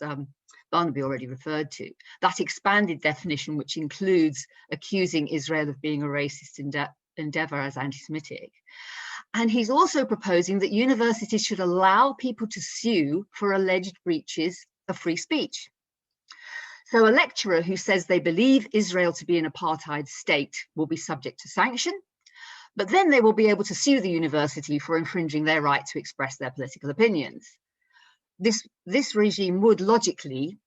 Barnaby already referred to. That expanded definition, which includes accusing Israel of being a racist endeavour as anti-Semitic. And he's also proposing that universities should allow people to sue for alleged breaches of free speech. So a lecturer who says they believe Israel to be an apartheid state will be subject to sanction, but then they will be able to sue the university for infringing their right to express their political opinions. This regime would logically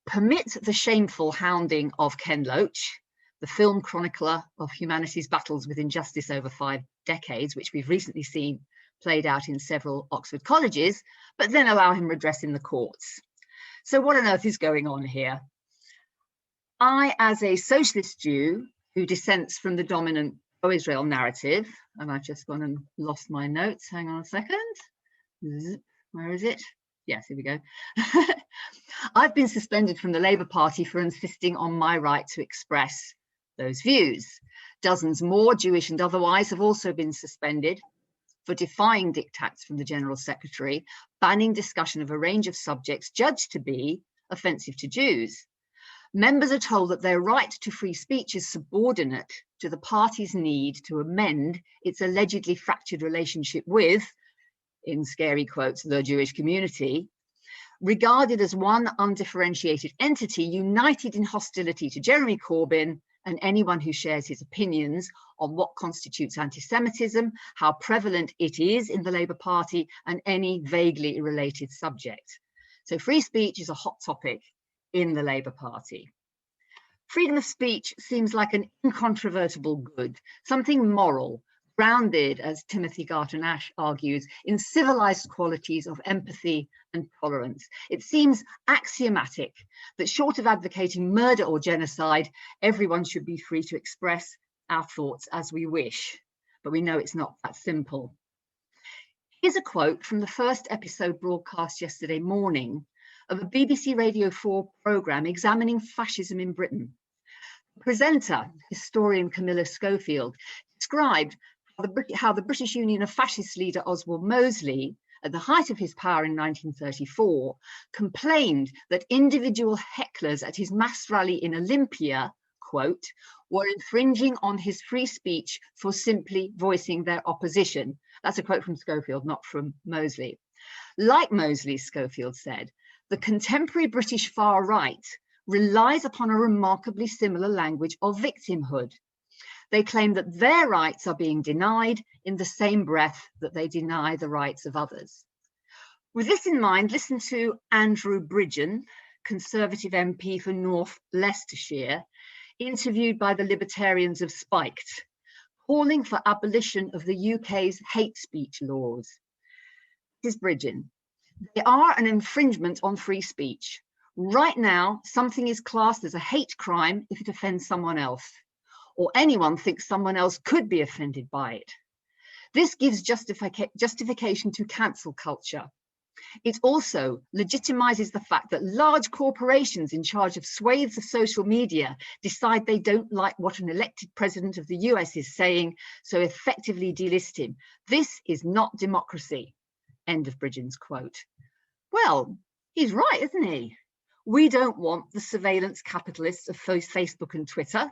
permit the shameful hounding of Ken Loach, the film chronicler of humanity's battles with injustice over 5 decades, which we've recently seen played out in several Oxford colleges, but then allow him redress in the courts. So what on earth is going on here? I, as a socialist Jew who dissents from the dominant pro-Israel narrative, and I've just gone and lost my notes, hang on a second. Where is it? Yes, here we go. I've been suspended from the Labour Party for insisting on my right to express those views. Dozens more, Jewish and otherwise, have also been suspended for defying diktats from the General Secretary, banning discussion of a range of subjects judged to be offensive to Jews. Members are told that their right to free speech is subordinate to the party's need to amend its allegedly fractured relationship with, in scary quotes, the Jewish community, regarded as one undifferentiated entity united in hostility to Jeremy Corbyn and anyone who shares his opinions on what constitutes anti-Semitism, how prevalent it is in the Labour Party, and any vaguely related subject. So free speech is a hot topic in the Labour Party. Freedom of speech seems like an incontrovertible good, something moral, grounded, as Timothy Garton-Ash argues, in civilized qualities of empathy and tolerance. It seems axiomatic that short of advocating murder or genocide, everyone should be free to express our thoughts as we wish. But we know it's not that simple. Here's a quote from the first episode broadcast yesterday morning of a BBC Radio 4 programme examining fascism in Britain. The presenter, historian Camilla Schofield, described how the British Union of Fascist leader Oswald Mosley, at the height of his power in 1934, complained that individual hecklers at his mass rally in Olympia, quote, were infringing on his free speech for simply voicing their opposition. That's a quote from Schofield, not from Mosley. Like Mosley, Schofield said, the contemporary British far right relies upon a remarkably similar language of victimhood. They claim that their rights are being denied in the same breath that they deny the rights of others. With this in mind, listen to Andrew Bridgen, Conservative MP for North Leicestershire, interviewed by the Libertarians of Spiked, calling for abolition of the UK's hate speech laws. This is Bridgen. They are an infringement on free speech. Right now, something is classed as a hate crime if it offends someone else, or anyone thinks someone else could be offended by it. This gives justification to cancel culture. It also legitimizes the fact that large corporations in charge of swathes of social media decide they don't like what an elected president of the US is saying, so effectively delist him. This is not democracy. End of Bridgen's quote. Well, he's right, isn't he? We don't want the surveillance capitalists of Facebook and Twitter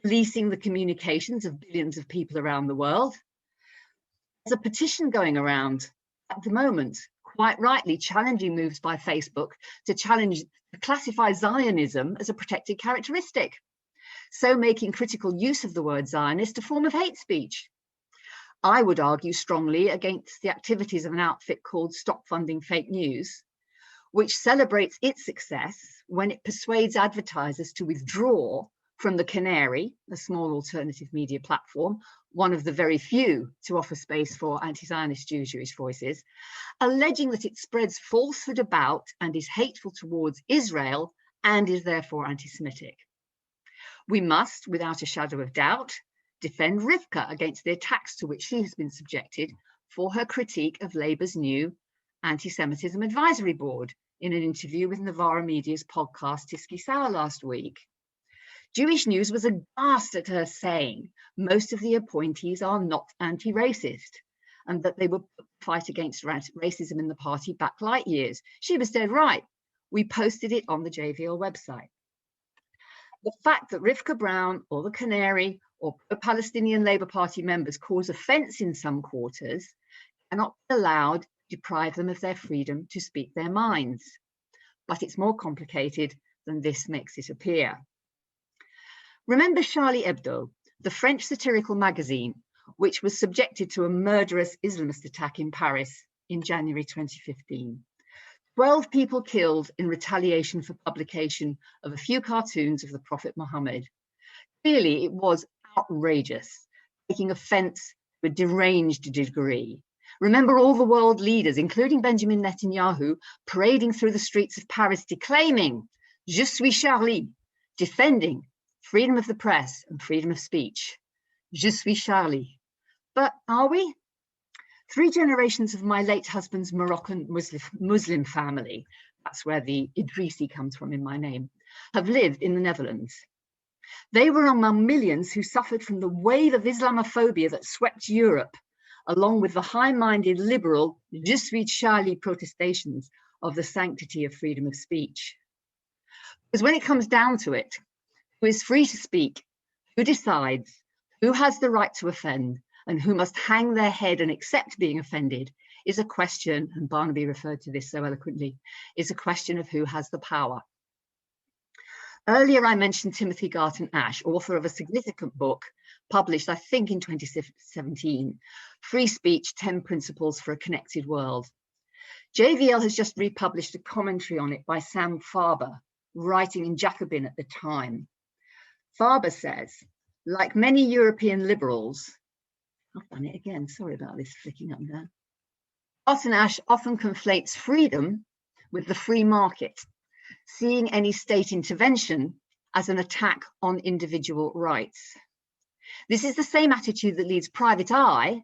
policing the communications of billions of people around the world. There's a petition going around at the moment, quite rightly challenging moves by Facebook to classify Zionism as a protected characteristic, so making critical use of the word Zionist a form of hate speech. I would argue strongly against the activities of an outfit called Stop Funding Fake News, which celebrates its success when it persuades advertisers to withdraw from the Canary, a small alternative media platform, one of the very few to offer space for anti-Zionist Jewish voices, alleging that it spreads falsehood about and is hateful towards Israel and is therefore anti-Semitic. We must, without a shadow of doubt, defend Rivkah against the attacks to which she has been subjected for her critique of Labour's new Anti-Semitism Advisory Board in an interview with Novara Media's podcast Tiski Sauer last week. Jewish News was aghast at her saying most of the appointees are not anti-racist and that they would fight against racism in the party back light years. She was dead right. We posted it on the JVL website. The fact that Rivkah Brown or the Canary or Palestinian Labour Party members cause offence in some quarters cannot be allowed to deprive them of their freedom to speak their minds. But it's more complicated than this makes it appear. Remember Charlie Hebdo, the French satirical magazine, which was subjected to a murderous Islamist attack in Paris in January 2015. 12 people killed in retaliation for publication of a few cartoons of the Prophet Muhammad. Clearly, it was outrageous, taking offence to a deranged degree. Remember all the world leaders, including Benjamin Netanyahu, parading through the streets of Paris declaiming, "Je suis Charlie," defending freedom of the press and freedom of speech. Je suis Charlie. But are we? 3 generations of my late husband's Moroccan Muslim family, that's where the Idrissi comes from in my name, have lived in the Netherlands. They were among millions who suffered from the wave of Islamophobia that swept Europe, along with the high-minded liberal Je suis Charlie protestations of the sanctity of freedom of speech. Because when it comes down to it, who is free to speak, who decides, who has the right to offend, and who must hang their head and accept being offended is a question, and Barnaby referred to this so eloquently, is a question of who has the power. Earlier, I mentioned Timothy Garton Ash, author of a significant book published, I think, in 2017, Free Speech, 10 Principles for a Connected World. JVL has just republished a commentary on it by Sam Farber, writing in Jacobin at the time. Farber says, like many European liberals, I've done it again, sorry about this flicking up there. Garton Ash often conflates freedom with the free market, seeing any state intervention as an attack on individual rights. This is the same attitude that leads Private Eye,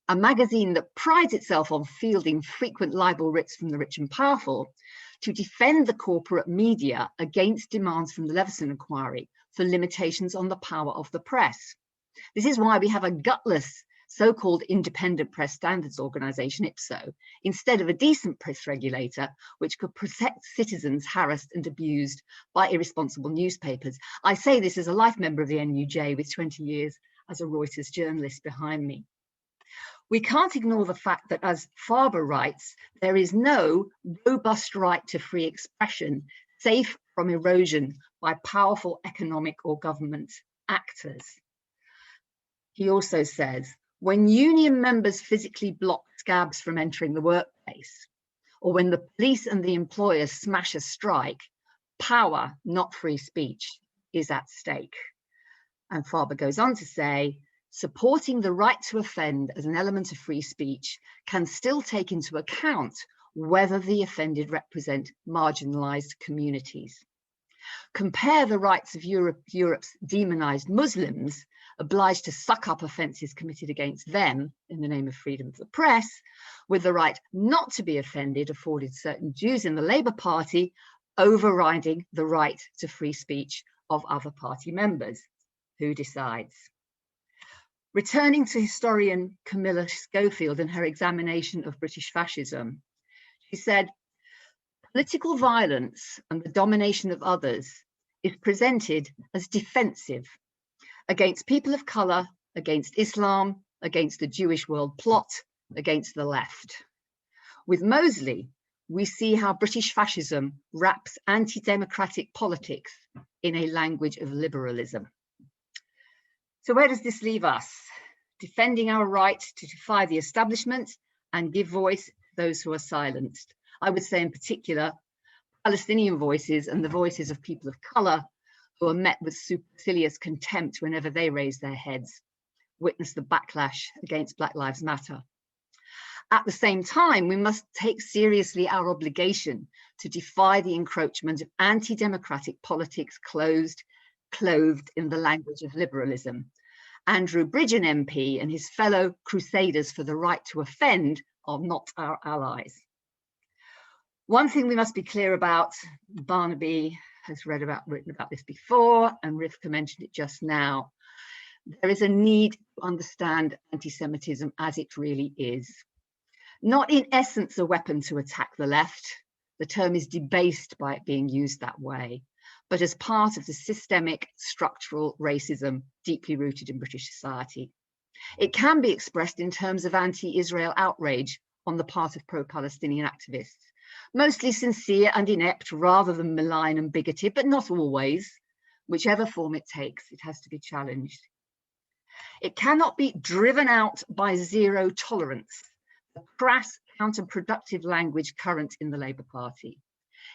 a magazine that prides itself on fielding frequent libel writs from the rich and powerful, to defend the corporate media against demands from the Leveson Inquiry for limitations on the power of the press. This is why we have a gutless so-called independent press standards organisation, IPSO, instead of a decent press regulator, which could protect citizens harassed and abused by irresponsible newspapers. I say this as a life member of the NUJ with 20 years as a Reuters journalist behind me. We can't ignore the fact that, as Farber writes, there is no robust right to free expression safe from erosion by powerful economic or government actors. He also says, when union members physically block scabs from entering the workplace, or when the police and the employers smash a strike, power, not free speech, is at stake. And Farber goes on to say, supporting the right to offend as an element of free speech can still take into account whether the offended represent marginalized communities. Compare the rights of Europe's demonized Muslims, obliged to suck up offences committed against them in the name of freedom of the press, with the right not to be offended afforded certain Jews in the Labour Party, overriding the right to free speech of other party members. Who decides? Returning to historian Camilla Schofield and her examination of British fascism, she said, political violence and the domination of others is presented as defensive against people of colour, against Islam, against the Jewish world plot, against the left. With Mosley, we see how British fascism wraps anti-democratic politics in a language of liberalism. So where does this leave us? Defending our right to defy the establishment and give voice to those who are silenced. I would say in particular, Palestinian voices and the voices of people of colour who are met with supercilious contempt whenever they raise their heads, witness the backlash against Black Lives Matter. At the same time, we must take seriously our obligation to defy the encroachment of anti-democratic politics clothed in the language of liberalism, Andrew Bridgen MP and his fellow crusaders for the right to offend are not our allies. One thing we must be clear about, Barnaby has written about this before, and Rivkah mentioned it just now. There is a need to understand anti-Semitism as it really is. Not in essence a weapon to attack the left. The term is debased by it being used that way, but as part of the systemic structural racism deeply rooted in British society. It can be expressed in terms of anti-Israel outrage on the part of pro-Palestinian activists, mostly sincere and inept rather than malign and bigoted, but not always. Whichever form it takes, it has to be challenged. It cannot be driven out by zero tolerance, the crass, counterproductive language current in the Labour Party.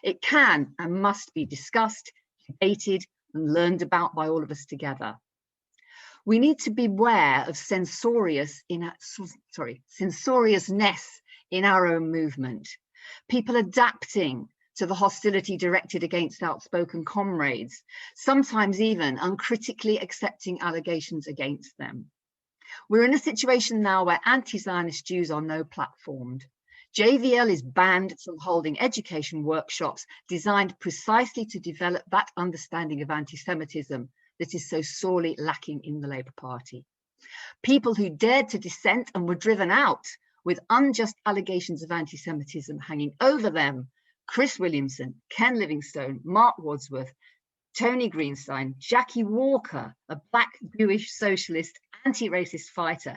It can and must be discussed, debated, and learned about by all of us together. We need to beware of censoriousness in our own movement. People adapting to the hostility directed against outspoken comrades, sometimes even uncritically accepting allegations against them. We're in a situation now where anti-Zionist Jews are no platformed. JVL is banned from holding education workshops designed precisely to develop that understanding of anti-Semitism that is so sorely lacking in the Labour Party. People who dared to dissent and were driven out with unjust allegations of anti-Semitism hanging over them: Chris Williamson, Ken Livingstone, Mark Wadsworth, Tony Greenstein, Jackie Walker, a black Jewish socialist, anti-racist fighter,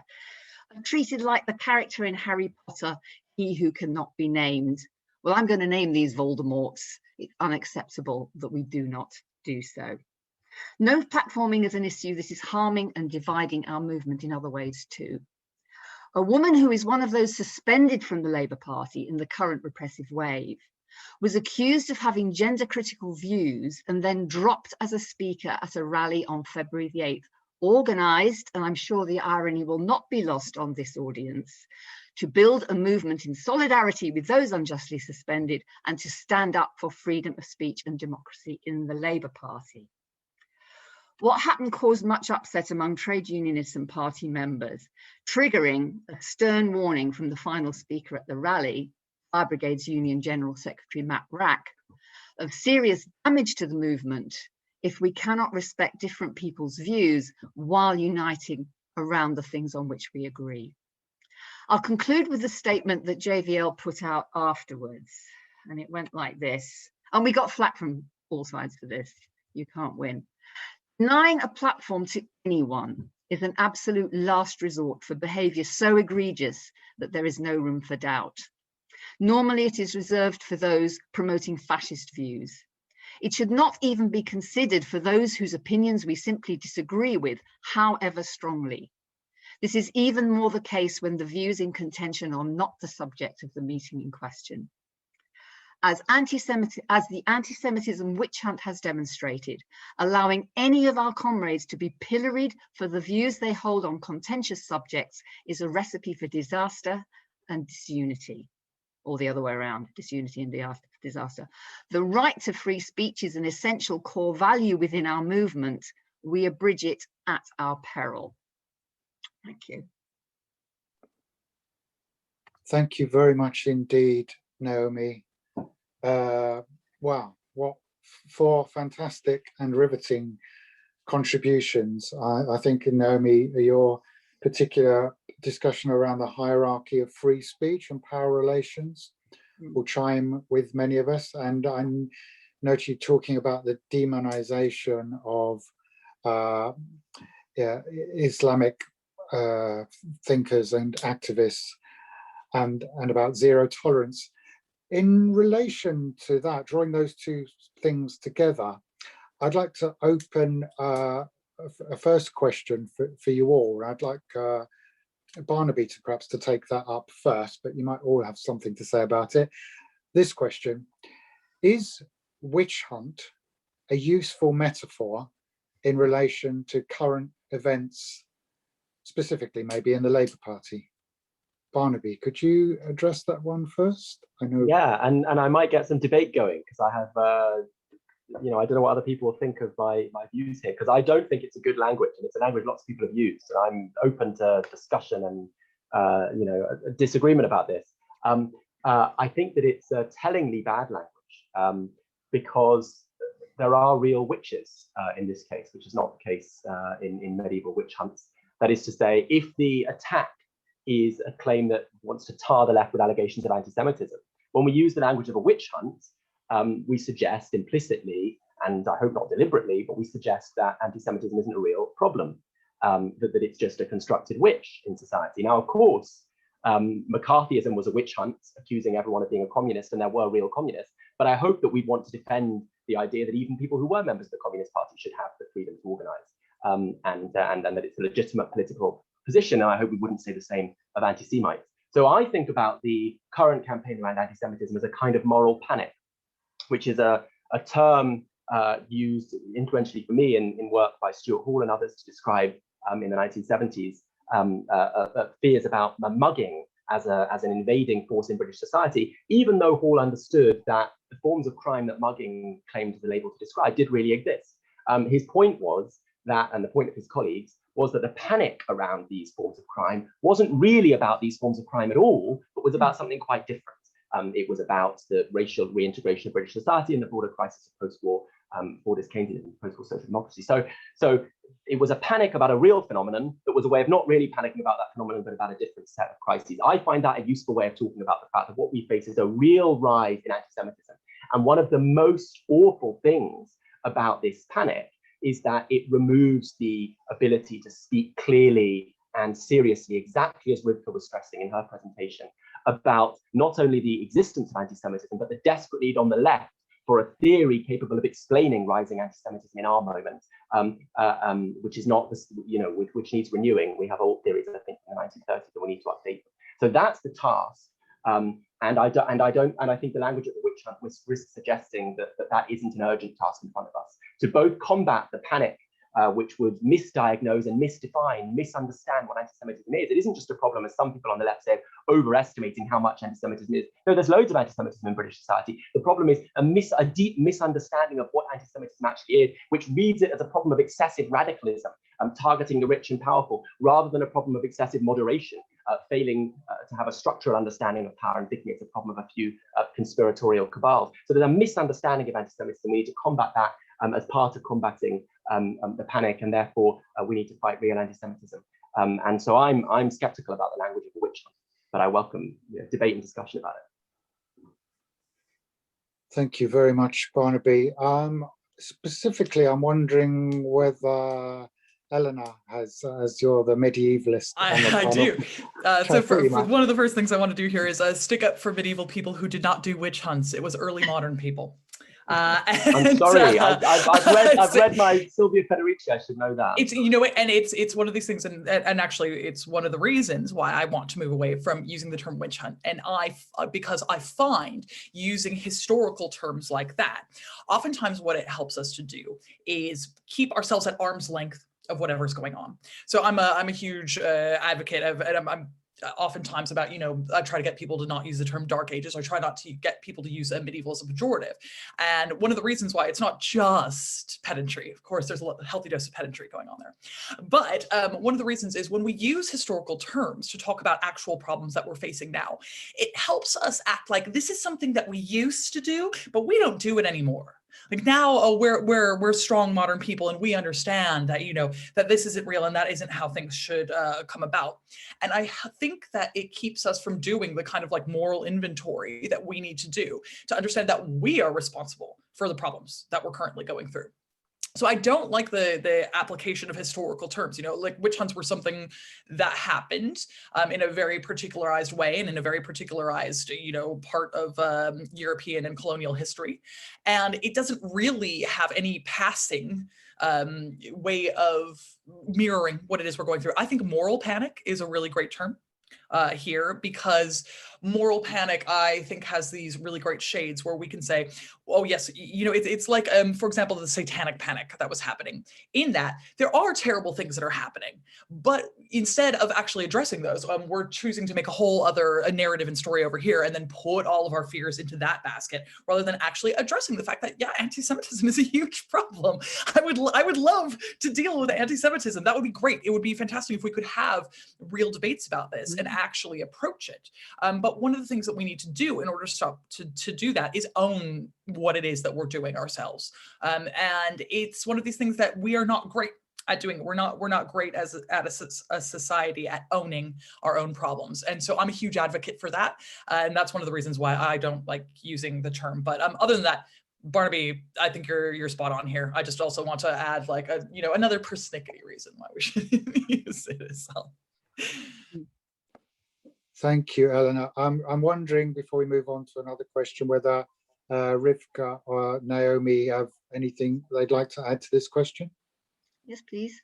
are treated like the character in Harry Potter, he who cannot be named. Well, I'm going to name these Voldemorts. It's unacceptable that we do not do so. No platforming is an issue that is harming and dividing our movement in other ways too. A woman who is one of those suspended from the Labour Party in the current repressive wave was accused of having gender critical views and then dropped as a speaker at a rally on February the 8th, organised, and I'm sure the irony will not be lost on this audience, to build a movement in solidarity with those unjustly suspended and to stand up for freedom of speech and democracy in the Labour Party. What happened caused much upset among trade unionists and party members, triggering a stern warning from the final speaker at the rally, Fire Brigade's Union General Secretary Matt Rack, of serious damage to the movement if we cannot respect different people's views while uniting around the things on which we agree. I'll conclude with the statement that JVL put out afterwards, and it went like this, and we got flack from all sides for this. You can't win. Denying a platform to anyone is an absolute last resort for behaviour so egregious that there is no room for doubt. Normally it is reserved for those promoting fascist views. It should not even be considered for those whose opinions we simply disagree with, however strongly. This is even more the case when the views in contention are not the subject of the meeting in question. As the anti-Semitism witch hunt has demonstrated, allowing any of our comrades to be pilloried for the views they hold on contentious subjects is a recipe for disaster and disunity, or the other way around, disunity and disaster. The right to free speech is an essential core value within our movement. We abridge it at our peril. Thank you. Thank you very much indeed, Naomi. Wow, what 4 fantastic and riveting contributions. I think, Naomi, your particular discussion around the hierarchy of free speech and power relations will chime with many of us. And I note you talking about the demonization of Islamic thinkers and activists, and about zero tolerance. In relation to that, drawing those two things together, I'd like to open a first question for you all. I'd like Barnaby to perhaps to take that up first, but you might all have something to say about it. This question: is witch hunt a useful metaphor in relation to current events, specifically maybe in the Labour Party? Barnaby, could you address that one first? I know. Yeah, and I might get some debate going because I have you know, I don't know what other people will think of my views here, because I don't think it's a good language, and it's a language lots of people have used. And I'm open to discussion and you know, a disagreement about this. I think that it's a tellingly bad language because there are real witches in this case, which is not the case in medieval witch hunts. That is to say, if the attack is a claim that wants to tar the left with allegations of anti-Semitism, when we use the language of a witch hunt, we suggest implicitly, and I hope not deliberately, but we suggest that anti-Semitism isn't a real problem, that it's just a constructed witch in society. Now, of course, McCarthyism was a witch hunt, accusing everyone of being a communist, and there were real communists. But I hope that we'd want to defend the idea that even people who were members of the Communist Party should have the freedom to organize, and that it's a legitimate political position. And I hope we wouldn't say the same of anti-Semites. So I think about the current campaign around anti-Semitism as a kind of moral panic, which is a term used influentially for me in work by Stuart Hall and others to describe in the 1970s fears about mugging as an invading force in British society, even though Hall understood that the forms of crime that mugging claimed the label to describe did really exist. His point was that, and the point of his colleagues, was that the panic around these forms of crime wasn't really about these forms of crime at all, but was about something quite different. It was about the racial reintegration of British society and the broader crisis of post-war Fordist Keynesianism, post-war social democracy. So it was a panic about a real phenomenon that was a way of not really panicking about that phenomenon, but about a different set of crises. I find that a useful way of talking about the fact that what we face is a real rise in anti-Semitism. And one of the most awful things about this panic is that it removes the ability to speak clearly and seriously, exactly as Rivkah was stressing in her presentation, about not only the existence of anti-Semitism, but the desperate need on the left for a theory capable of explaining rising anti-Semitism in our moment, which is not, you know, which needs renewing. We have old theories, I think, in the 1930s that we need to update them. So that's the task. And I think the language of the witch hunt risks suggesting that isn't an urgent task in front of us. To both combat the panic, which would misdiagnose and misdefine, misunderstand what anti-Semitism is. It isn't just a problem, as some people on the left say, overestimating how much anti-Semitism is. No, there's loads of anti-Semitism in British society. The problem is a deep misunderstanding of what anti-Semitism actually is, which reads it as a problem of excessive radicalism, targeting the rich and powerful, rather than a problem of excessive moderation, failing to have a structural understanding of power and thinking it's a problem of a few conspiratorial cabals. So there's a misunderstanding of anti-Semitism. We need to combat that as part of combating the panic, and therefore we need to fight real anti-Semitism. And so I'm skeptical about the language of the witch hunt, but I welcome, you know, debate and discussion about it. Thank you very much, Barnaby. Specifically, I'm wondering whether Eleanor has, as you're the medievalist. I do. So for one of the first things I want to do here is stick up for medieval people who did not do witch hunts. It was early modern people. I'm sorry, I've read my Silvia Federici, I should know that. It's, you know, and it's one of these things, and actually it's one of the reasons why I want to move away from using the term witch hunt. And because I find using historical terms like that, oftentimes what it helps us to do is keep ourselves at arm's length of whatever's going on. So I'm a huge advocate of, and I'm oftentimes about, you know, I try to get people to not use the term Dark Ages. I try not to get people to use medieval as a pejorative. And one of the reasons why it's not just pedantry, of course, there's a healthy dose of pedantry going on there. But one of the reasons is when we use historical terms to talk about actual problems that we're facing now, it helps us act like this is something that we used to do, but we don't do it anymore. Like now we're strong modern people, and we understand that, you know, that this isn't real and that isn't how things should come about. And I think that it keeps us from doing the kind of like moral inventory that we need to do to understand that we are responsible for the problems that we're currently going through. So I don't like the application of historical terms, you know, like witch hunts were something that happened in a very particularized way and in a very particularized, you know, part of European and colonial history. And it doesn't really have any passing way of mirroring what it is we're going through. I think moral panic is a really great term here, because moral panic, I think, has these really great shades where we can say, oh yes, it's like, for example, the satanic panic that was happening. In that, there are terrible things that are happening, but instead of actually addressing those, we're choosing to make a whole other narrative and story over here, and then put all of our fears into that basket, rather than actually addressing the fact that, yeah, anti-Semitism is a huge problem. I would love to deal with anti-Semitism. That would be great. It would be fantastic if we could have real debates about this and actually approach it. But one of the things that we need to do in order to do that is own what it is that we're doing ourselves. And it's one of these things that we are not great at doing. We're not great as a society at owning our own problems. And so I'm a huge advocate for that. And that's one of the reasons why I don't like using the term. But other than that, Barnaby, I think you're spot on here. I just also want to add like another persnickety reason why we should use it as well. Thank you, Eleanor. I'm wondering, before we move on to another question, whether Rivkah or Naomi have anything they'd like to add to this question. Yes, please.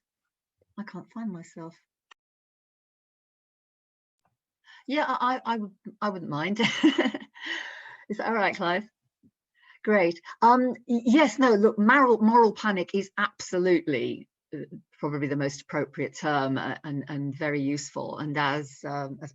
I can't find myself. Yeah, I wouldn't mind. Is that all right, Clive? Great. Yes, no, look, moral panic is absolutely probably the most appropriate term and very useful. And as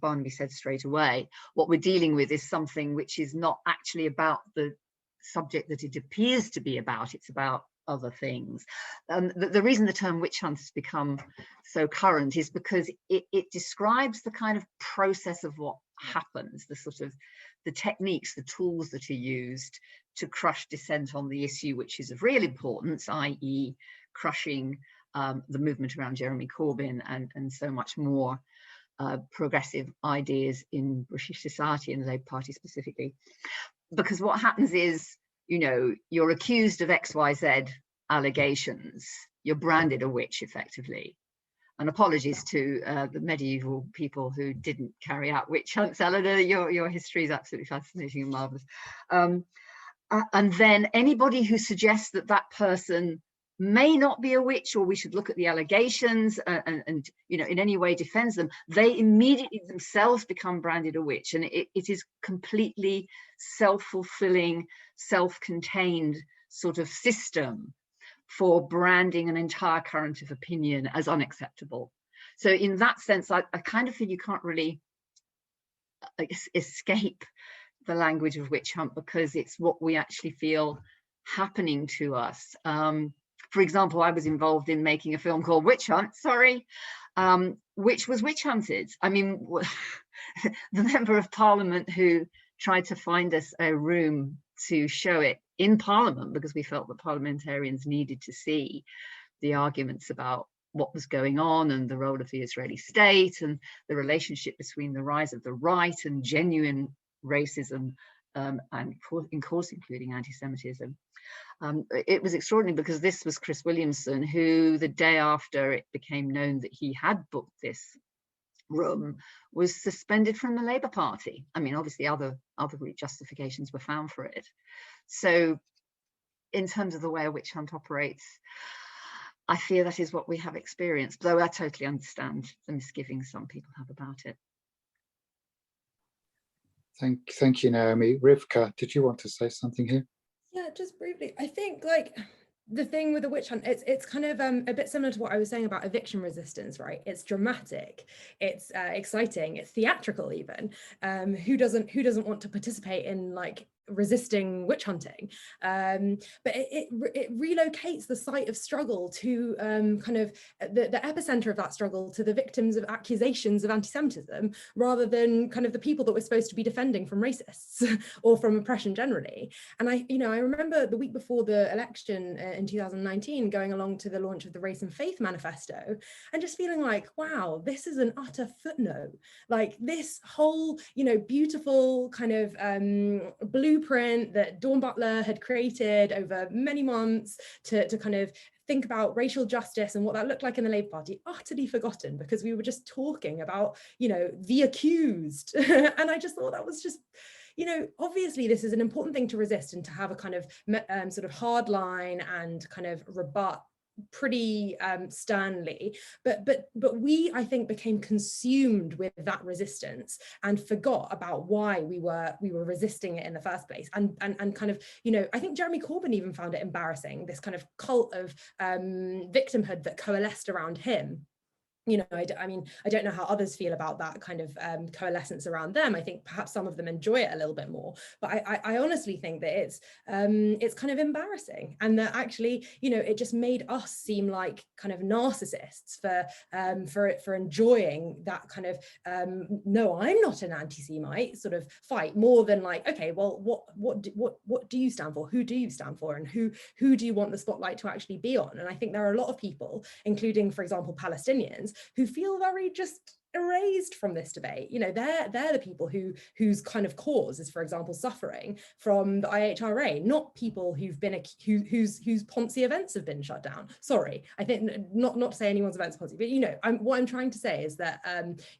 Barnaby said straight away, what we're dealing with is something which is not actually about the subject that it appears to be about. It's about other things. The reason the term witch hunt has become so current is because it describes the kind of process of what happens, the techniques, the tools that are used to crush dissent on the issue which is of real importance, i.e. crushing the movement around Jeremy Corbyn and so much more progressive ideas in British society and the Labour Party specifically. Because what happens is, you're accused of XYZ allegations, you're branded a witch effectively. And apologies to the medieval people who didn't carry out witch hunts. Eleanor, your history is absolutely fascinating and marvellous. And then anybody who suggests that that person may not be a witch, or we should look at the allegations and in any way defends them, they immediately themselves become branded a witch. And it is completely self-fulfilling, self-contained sort of system for branding an entire current of opinion as unacceptable. So in that sense, I kind of feel you can't really escape the language of witch hunt, because it's what we actually feel happening to us. For example, I was involved in making a film called Witch Hunt, which was witch hunted. I mean, the member of Parliament who tried to find us a room to show it in Parliament, because we felt that parliamentarians needed to see the arguments about what was going on and the role of the Israeli state and the relationship between the rise of the right and genuine racism, and in course including anti-Semitism. It was extraordinary because this was Chris Williamson, who the day after it became known that he had booked this room was suspended from the Labour Party. I mean, obviously other justifications were found for it. So in terms of the way a witch hunt operates, I fear that is what we have experienced, though I totally understand the misgivings some people have about it. Thank you, Naomi. Rivkah, did you want to say something here? Yeah, just briefly. I think like the thing with the witch hunt, it's kind of a bit similar to what I was saying about eviction resistance, right? It's dramatic, it's exciting, it's theatrical even. Who doesn't want to participate in like resisting witch hunting? But it relocates the site of struggle to kind of the epicenter of that struggle to the victims of accusations of anti-Semitism, rather than kind of the people that we're supposed to be defending from racists or from oppression generally. And I remember the week before the election in 2019 going along to the launch of the Race and Faith Manifesto and just feeling like, wow, this is an utter footnote. Like this whole, beautiful kind of blueprint that Dawn Butler had created over many months to kind of think about racial justice and what that looked like in the Labour Party, utterly forgotten because we were just talking about, the accused. And I just thought that was just, obviously this is an important thing to resist and to have a kind of sort of hard line and kind of rebut pretty sternly, but we, I think, became consumed with that resistance and forgot about why we were resisting it in the first place, and kind of, you know, I think Jeremy Corbyn even found it embarrassing, this kind of cult of victimhood that coalesced around him. You know, I mean, I don't know how others feel about that kind of coalescence around them. I think perhaps some of them enjoy it a little bit more, but I honestly think that it's kind of embarrassing, and that actually, you know, it just made us seem like kind of narcissists for enjoying that kind of no, I'm not an anti-Semite sort of fight, more than like, okay, well, what do you stand for? Who do you stand for? And who do you want the spotlight to actually be on? And I think there are a lot of people, including, for example, Palestinians, who feel very just erased from this debate. You know, they're the people whose kind of cause is, for example, suffering from the IHRA, not people who've been whose Ponzi events have been shut down. Sorry, I think not to say anyone's events Ponzi, but you know, what I'm trying to say is that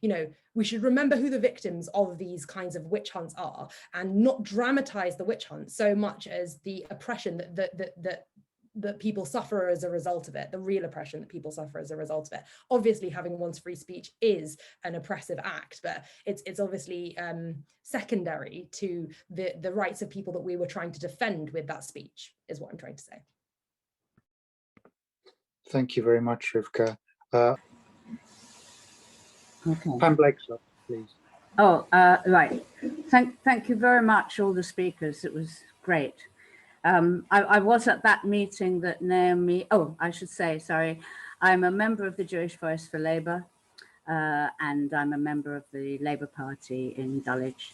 you know, we should remember who the victims of these kinds of witch hunts are, and not dramatize the witch hunt so much as the oppression that people suffer as a result of it, the real oppression that people suffer as a result of it. Obviously, having one's free speech is an oppressive act, but it's obviously secondary to the rights of people that we were trying to defend with that speech, is what I'm trying to say. Thank you very much, Rivkah. Okay. Pam Blakeslop, please. Oh, right. Thank you very much, all the speakers. It was great. I was at that meeting that Naomi, I should say, sorry, I'm a member of the Jewish Voice for Labour, and I'm a member of the Labour Party in Dulwich.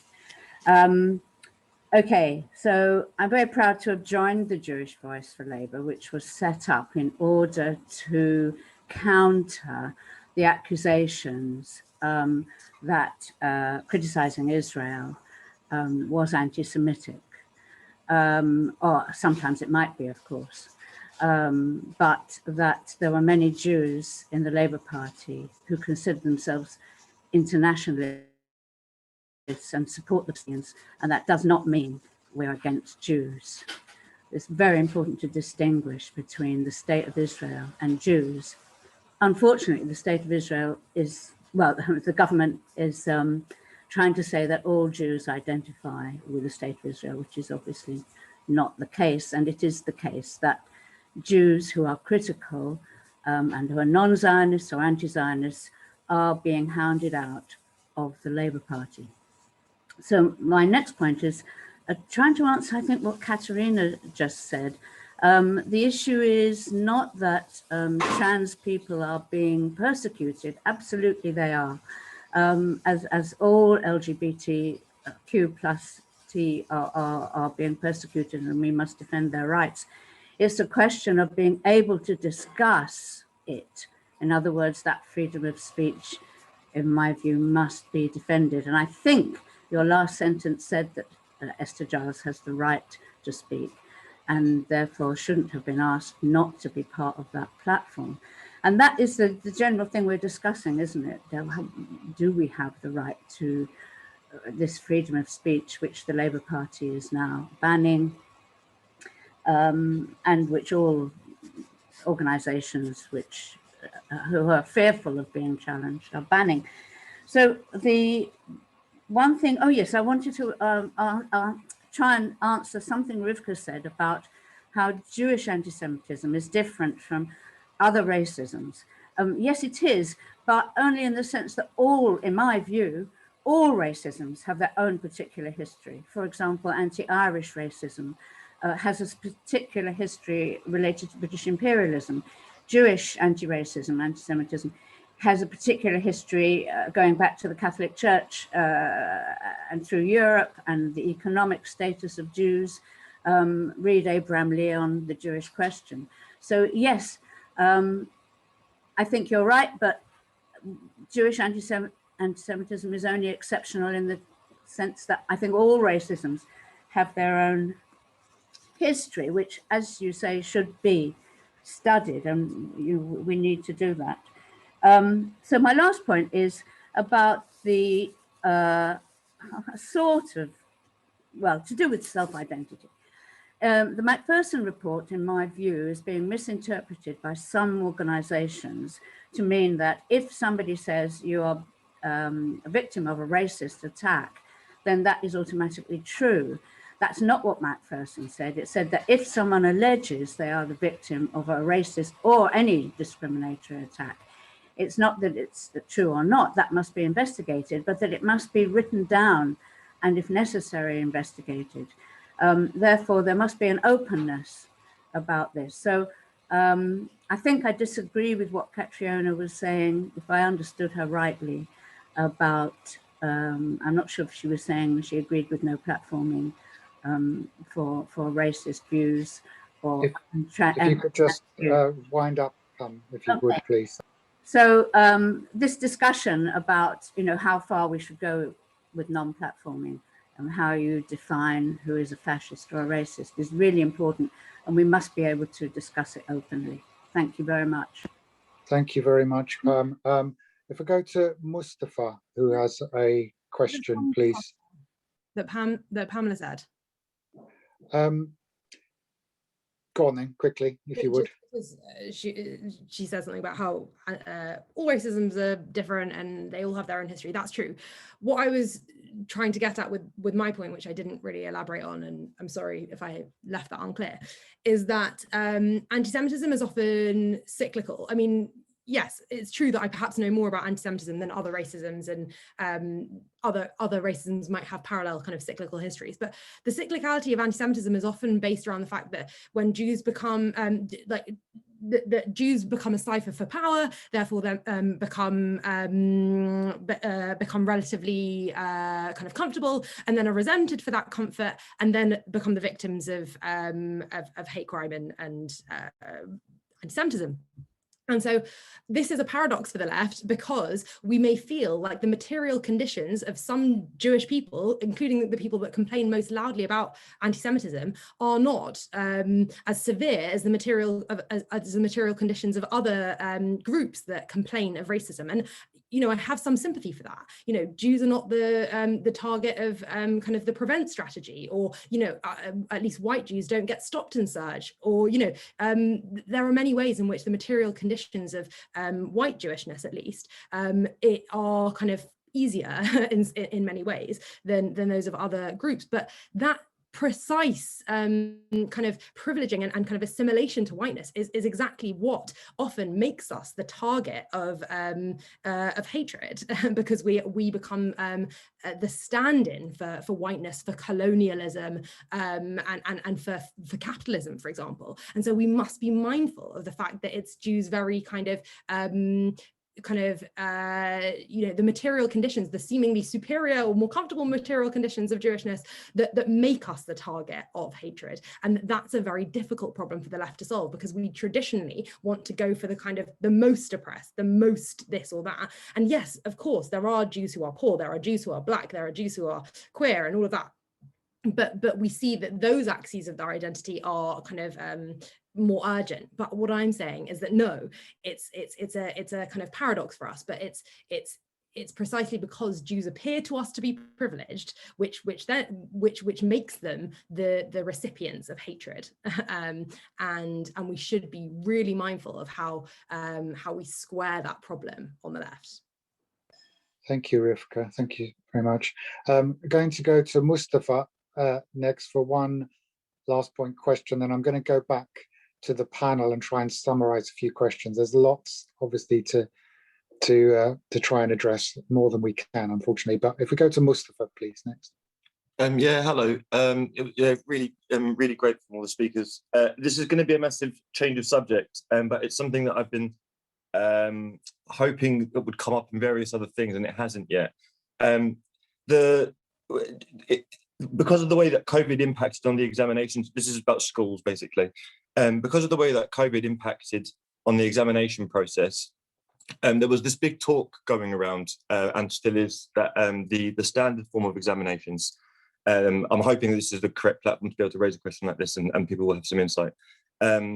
Okay, so I'm very proud to have joined the Jewish Voice for Labour, which was set up in order to counter the accusations that criticising Israel was anti-Semitic. Or sometimes it might be, of course, but that there were many Jews in the Labour Party who considered themselves internationalists and support the Palestinians, and that does not mean we're against Jews. It's very important to distinguish between the State of Israel and Jews. Unfortunately, the State of Israel is, well, the government is trying to say that all Jews identify with the State of Israel, which is obviously not the case. And it is the case that Jews who are critical and who are non-Zionists or anti-Zionists are being hounded out of the Labour Party. So my next point is trying to answer, I think, what Katerina just said. The issue is not that trans people are being persecuted. Absolutely they are. As all LGBTQ plus T are being persecuted, and we must defend their rights. It's a question of being able to discuss it. In other words, that freedom of speech, in my view, must be defended. And I think your last sentence said that Esther Giles has the right to speak and therefore shouldn't have been asked not to be part of that platform. And that is the general thing we're discussing, isn't it? Do we have the right to this freedom of speech, which the Labour Party is now banning, and which all organisations which who are fearful of being challenged are banning. So the one thing, oh yes, I wanted to try and answer something Rivkah said about how Jewish anti-Semitism is different from other racisms. Yes, it is, but only in the sense that all, in my view, all racisms have their own particular history. For example, anti-Irish racism has a particular history related to British imperialism. Jewish anti-racism, anti-Semitism, has a particular history going back to the Catholic Church and through Europe and the economic status of Jews. Read Abraham Leon, The Jewish Question. So yes, I think you're right, but Jewish anti-Semitism is only exceptional in the sense that I think all racisms have their own history, which, as you say, should be studied, and we need to do that. So my last point is about the sort of, well, to do with self-identity. the Macpherson report, in my view, is being misinterpreted by some organisations to mean that if somebody says you are a victim of a racist attack, then that is automatically true. That's not what Macpherson said. It said that if someone alleges they are the victim of a racist or any discriminatory attack, it's not that it's true or not, that must be investigated, but that it must be written down and, if necessary, investigated. Therefore, there must be an openness about this. So I think I disagree with what Catriona was saying, if I understood her rightly, about, I'm not sure if she was saying she agreed with no platforming for racist views. Or if you could just wind up, if you would, please. So this discussion about, how far we should go with non-platforming and how you define who is a fascist or a racist is really important, and we must be able to discuss it openly. Thank you very much. Thank you very much. If I go to Mustafa, who has a question, please. That Pamela said. Go on then, quickly, if you would. She says something about how all racisms are different and they all have their own history. That's true. What I was trying to get at with my point, which I didn't really elaborate on, and I'm sorry if I left that unclear, is that anti-Semitism is often cyclical. I mean, yes, it's true that I perhaps know more about anti-Semitism than other racisms, and other racisms might have parallel kind of cyclical histories. But the cyclicality of anti-Semitism is often based around the fact that when Jews become that Jews become a cipher for power, therefore then become relatively kind of comfortable, and then are resented for that comfort, and then become the victims of hate crime and anti-Semitism. And so this is a paradox for the left, because we may feel like the material conditions of some Jewish people, including the people that complain most loudly about anti-Semitism, are not as severe as the material conditions of other groups that complain of racism. And I have some sympathy for that. Jews are not the target of kind of the prevent strategy, or at least white Jews don't get stopped and searched, or there are many ways in which the material conditions of white Jewishness, at least, it are kind of easier in many ways than those of other groups. But that precise kind of privileging and kind of assimilation to whiteness is exactly what often makes us the target of hatred, because we become the stand-in for whiteness, for colonialism, and for capitalism, for example. And so we must be mindful of the fact that it's Jews' very kind of the material conditions, the seemingly superior or more comfortable material conditions of Jewishness that make us the target of hatred. And that's a very difficult problem for the left to solve, because we traditionally want to go for the kind of the most oppressed, the most this or that. And yes, of course, there are Jews who are poor, there are Jews who are black, there are Jews who are queer, and all of that. But we see that those axes of their identity are kind of more urgent. But what I'm saying is that no, it's a kind of paradox for us. But it's precisely because Jews appear to us to be privileged, which makes them the recipients of hatred, and we should be really mindful of how we square that problem on the left. Thank you, Rivkah. Thank you very much. Going to go to Mustafa next for one last point question, then I'm going to go back to the panel and try and summarize a few questions. There's lots, obviously, to try and address, more than we can, unfortunately. But if we go to Mustafa, please, next. Yeah, hello. Really great from all the speakers. This is going to be a massive change of subject, but it's something that I've been hoping that would come up in various other things, and it hasn't yet. Because of the way that COVID impacted on the examinations, this is about schools basically, because of the way that COVID impacted on the examination process, there was this big talk going around, and still is, that the standard form of examinations, I'm hoping this is the correct platform to be able to raise a question like this, and people will have some insight, that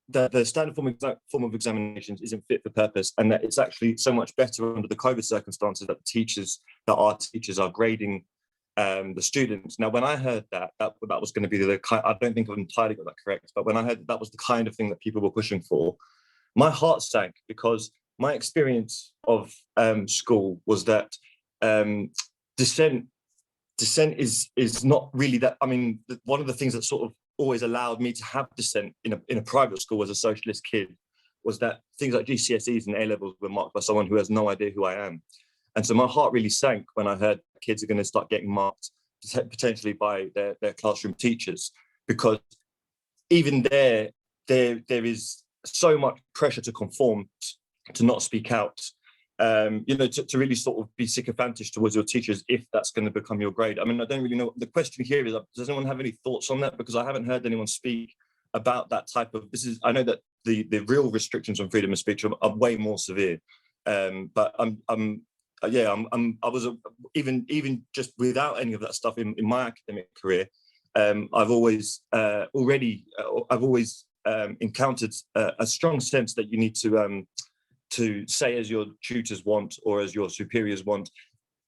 the standard form of examinations isn't fit for purpose, and that it's actually so much better under the COVID circumstances that our teachers are grading the students. Now, when I heard that was going to be the kind, I don't think I've entirely got that correct, but when I heard that was the kind of thing that people were pushing for, my heart sank, because my experience of school was that dissent is not really that. I mean, one of the things that sort of always allowed me to have dissent in a private school as a socialist kid was that things like GCSEs and A-levels were marked by someone who has no idea who I am. And so my heart really sank when I heard kids are going to start getting marked potentially by their classroom teachers, because even there is so much pressure to conform, to not speak out, you know, to really sort of be sycophantish towards your teachers if that's going to become your grade. I mean, I don't really know. The question here is, does anyone have any thoughts on that? Because I haven't heard anyone speak about that type of, I know that the real restrictions on freedom of speech are way more severe, but I was even just without any of that stuff in my academic career, I've always encountered a strong sense that you need to say as your tutors want or as your superiors want,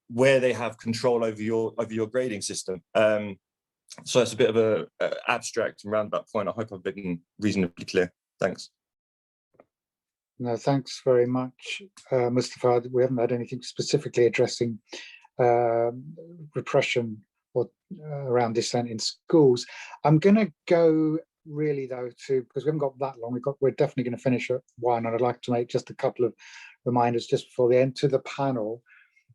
where they have control over your grading system. So it's a bit of a abstract and roundabout point. I hope I've been reasonably clear. Thanks. No, thanks very much, Mustafa. We haven't had anything specifically addressing repression or around dissent in schools. I'm going to go really though to, because we haven't got that long. We're definitely going to finish at 1, and I'd like to make just a couple of reminders just before the end to the panel.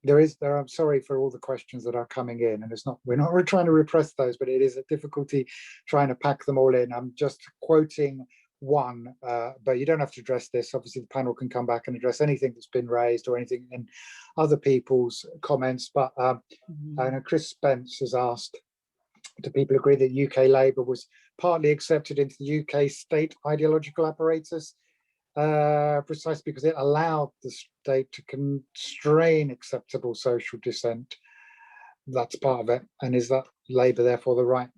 I'm sorry for all the questions that are coming in, and we're not trying to repress those, but it is a difficulty trying to pack them all in. I'm just quoting one, but you don't have to address this. Obviously, the panel can come back and address anything that's been raised or anything in other people's comments. But I know Chris Spence has asked, do people agree that UK Labour was partly accepted into the UK state ideological apparatus precisely because it allowed the state to constrain acceptable social dissent? That's part of it. And is that Labour therefore the right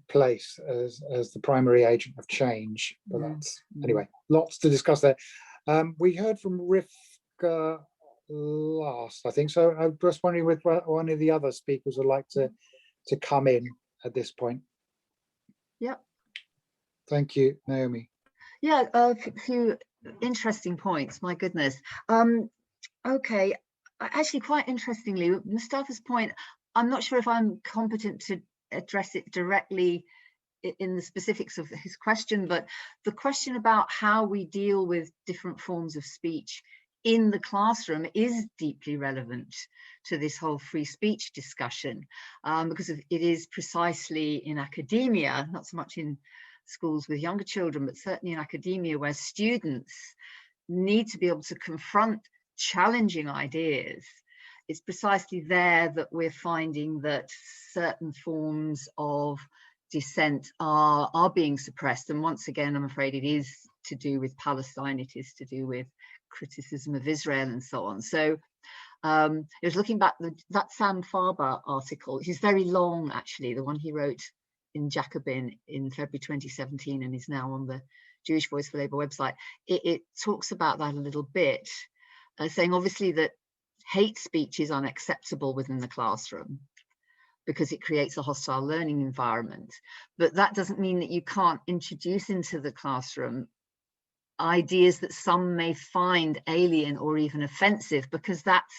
place as the primary agent of change? But that's anyway, lots to discuss there. We heard from Rivkah last, I think. So I'm just wondering if one of the other speakers would like to come in at this point. Yep. Thank you, Naomi. Yeah, a few interesting points. My goodness. Okay. Actually, quite interestingly, Mustafa's point, I'm not sure if I'm competent to address it directly in the specifics of his question, but the question about how we deal with different forms of speech in the classroom is deeply relevant to this whole free speech discussion, because it is precisely in academia, not so much in schools with younger children, but certainly in academia, where students need to be able to confront challenging ideas. It's precisely there that we're finding that certain forms of dissent are being suppressed. And once again, I'm afraid it is to do with Palestine, it is to do with criticism of Israel and so on. So it was looking back, that Sam Farber article, which is very long actually, the one he wrote in Jacobin in February 2017 and is now on the Jewish Voice for Labour website. It talks about that a little bit, saying obviously that hate speech is unacceptable within the classroom because it creates a hostile learning environment. But that doesn't mean that you can't introduce into the classroom ideas that some may find alien or even offensive, because that's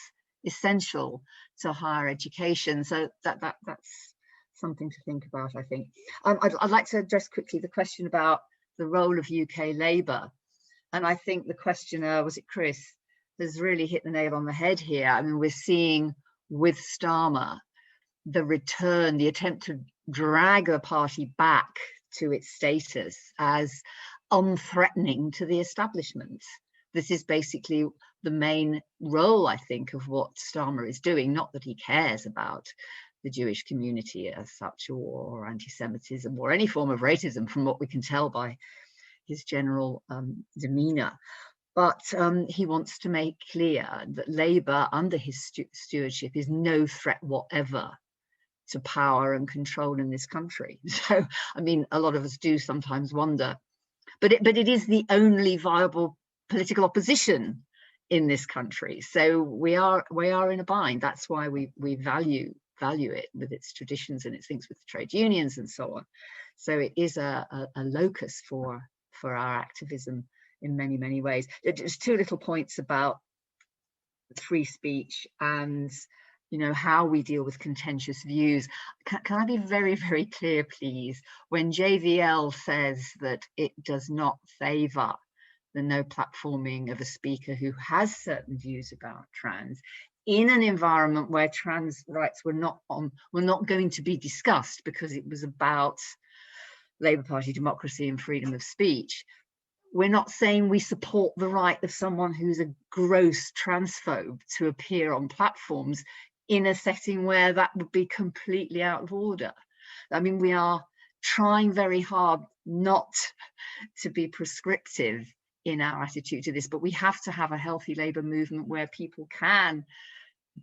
essential to higher education. So that's something to think about, I think. I'd like to address quickly the question about the role of UK Labour. And I think the questioner, was it Chris, has really hit the nail on the head here. I mean, we're seeing with Starmer, the return, the attempt to drag a party back to its status as unthreatening to the establishment. This is basically the main role, I think, of what Starmer is doing, not that he cares about the Jewish community as such, or anti-Semitism, or any form of racism, from what we can tell by his general demeanour. But he wants to make clear that Labour, under his stewardship, is no threat whatever to power and control in this country. So, I mean, a lot of us do sometimes wonder, but it is the only viable political opposition in this country. So we are in a bind. That's why we value value it with its traditions and its links with the trade unions and so on. So it is a locus for our activism in many, many ways. Just two little points about free speech and, you know, how we deal with contentious views. Can I be very, very clear, please? When JVL says that it does not favour the no platforming of a speaker who has certain views about trans, in an environment where trans rights were not going to be discussed because it was about Labour Party democracy and freedom of speech, we're not saying we support the right of someone who's a gross transphobe to appear on platforms in a setting where that would be completely out of order. I mean, we are trying very hard not to be prescriptive in our attitude to this, but we have to have a healthy Labour movement where people can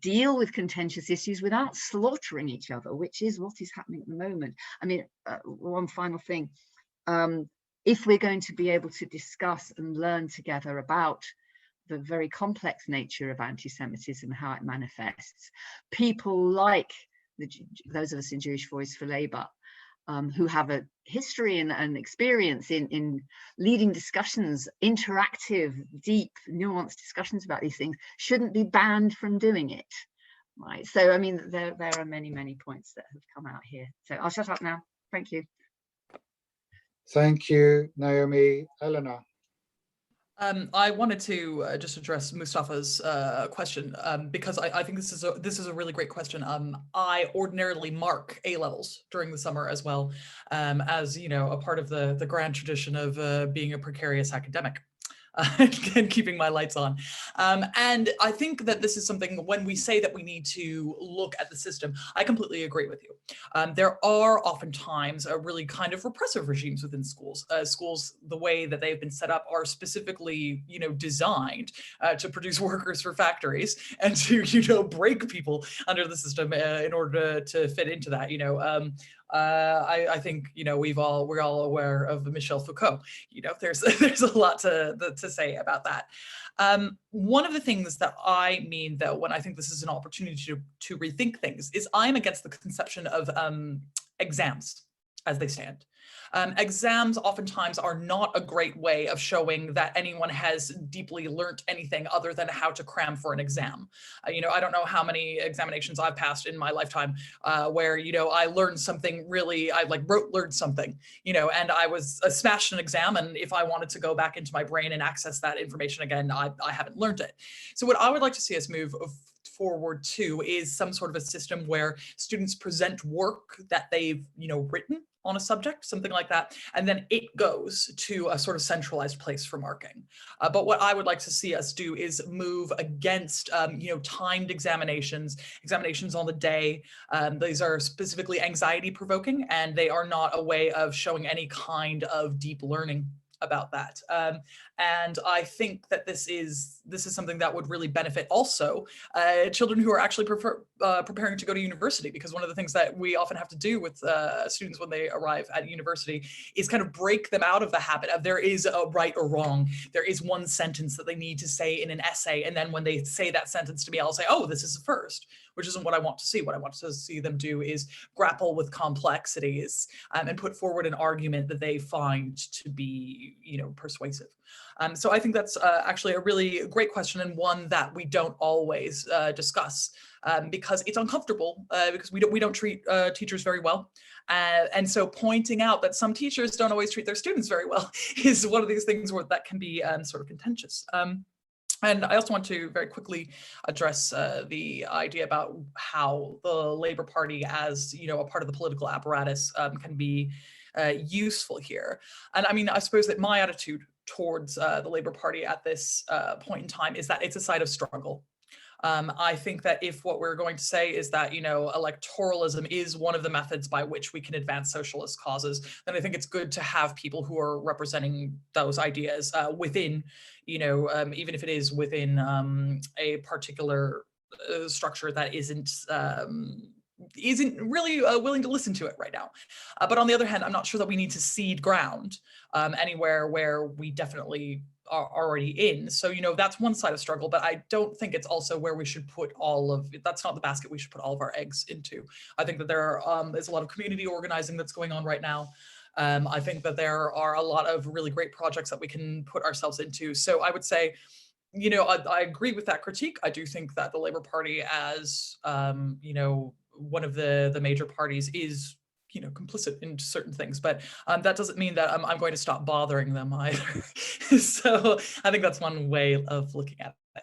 deal with contentious issues without slaughtering each other, which is what is happening at the moment. I mean, one final thing. If we're going to be able to discuss and learn together about the very complex nature of anti-Semitism, how it manifests, people like those of us in Jewish Voice for Labour, who have a history and experience in leading discussions, interactive, deep, nuanced discussions about these things, shouldn't be banned from doing it, right? So, I mean, there are many, many points that have come out here. So I'll shut up now. Thank you. Thank you, Naomi. Eleanor. I wanted to just address Mustafa's question because I think this is a really great question. I ordinarily mark A levels during the summer as well, as you know, a part of the grand tradition of being a precarious academic. And keeping my lights on. And I think that this is something, when we say that we need to look at the system, I completely agree with you. There are oftentimes really kind of repressive regimes within schools. Schools, the way that they've been set up, are specifically, you know, designed to produce workers for factories and to, you know, break people under the system in order to fit into that, you know. I think, you know, we're all aware of Michel Foucault. You know, there's a lot to say about that. One of the things that I mean, though, when I think this is an opportunity to rethink things, is I'm against the conception of exams as they stand. Exams oftentimes are not a great way of showing that anyone has deeply learnt anything other than how to cram for an exam. You know, I don't know how many examinations I've passed in my lifetime where, you know, I learned something really, I like learned something, you know, and I was smashed an exam, and if I wanted to go back into my brain and access that information again, I haven't learned it. So what I would like to see us move forward to is some sort of a system where students present work that they've, you know, written on a subject, something like that, and then it goes to a sort of centralized place for marking. But what I would like to see us do is move against, you know, timed examinations on the day. These are specifically anxiety provoking, and they are not a way of showing any kind of deep learning about that. And I think that this is something that would really benefit also children who are actually preparing to go to university, because one of the things that we often have to do with students when they arrive at university is kind of break them out of the habit of there is a right or wrong. There is one sentence that they need to say in an essay, and then when they say that sentence to me, I'll say, oh, this is a first, which isn't what I want to see. What I want to see them do is grapple with complexities and put forward an argument that they find to be, you know, persuasive. So I think that's actually a really great question, and one that we don't always discuss because it's uncomfortable because we don't treat teachers very well. And so pointing out that some teachers don't always treat their students very well is one of these things that can be sort of contentious. And I also want to very quickly address the idea about how the Labour Party, as you know, a part of the political apparatus, can be useful here. And I mean, I suppose that my attitude towards the Labour Party at this point in time is that it's a site of struggle. I think that if what we're going to say is that, you know, electoralism is one of the methods by which we can advance socialist causes, then I think it's good to have people who are representing those ideas within, you know, even if it is within a particular structure that isn't isn't really willing to listen to it right now. But on the other hand, I'm not sure that we need to cede ground anywhere where we definitely are already in. So, you know, that's one side of struggle, but I don't think it's also where we should put that's not the basket we should put all of our eggs into. I think that there's a lot of community organizing that's going on right now. I think that there are a lot of really great projects that we can put ourselves into. So I would say, you know, I agree with that critique. I do think that the Labour Party, as you know, one of the major parties, is, you know, complicit in certain things, but that doesn't mean that I'm going to stop bothering them either. So I think that's one way of looking at it.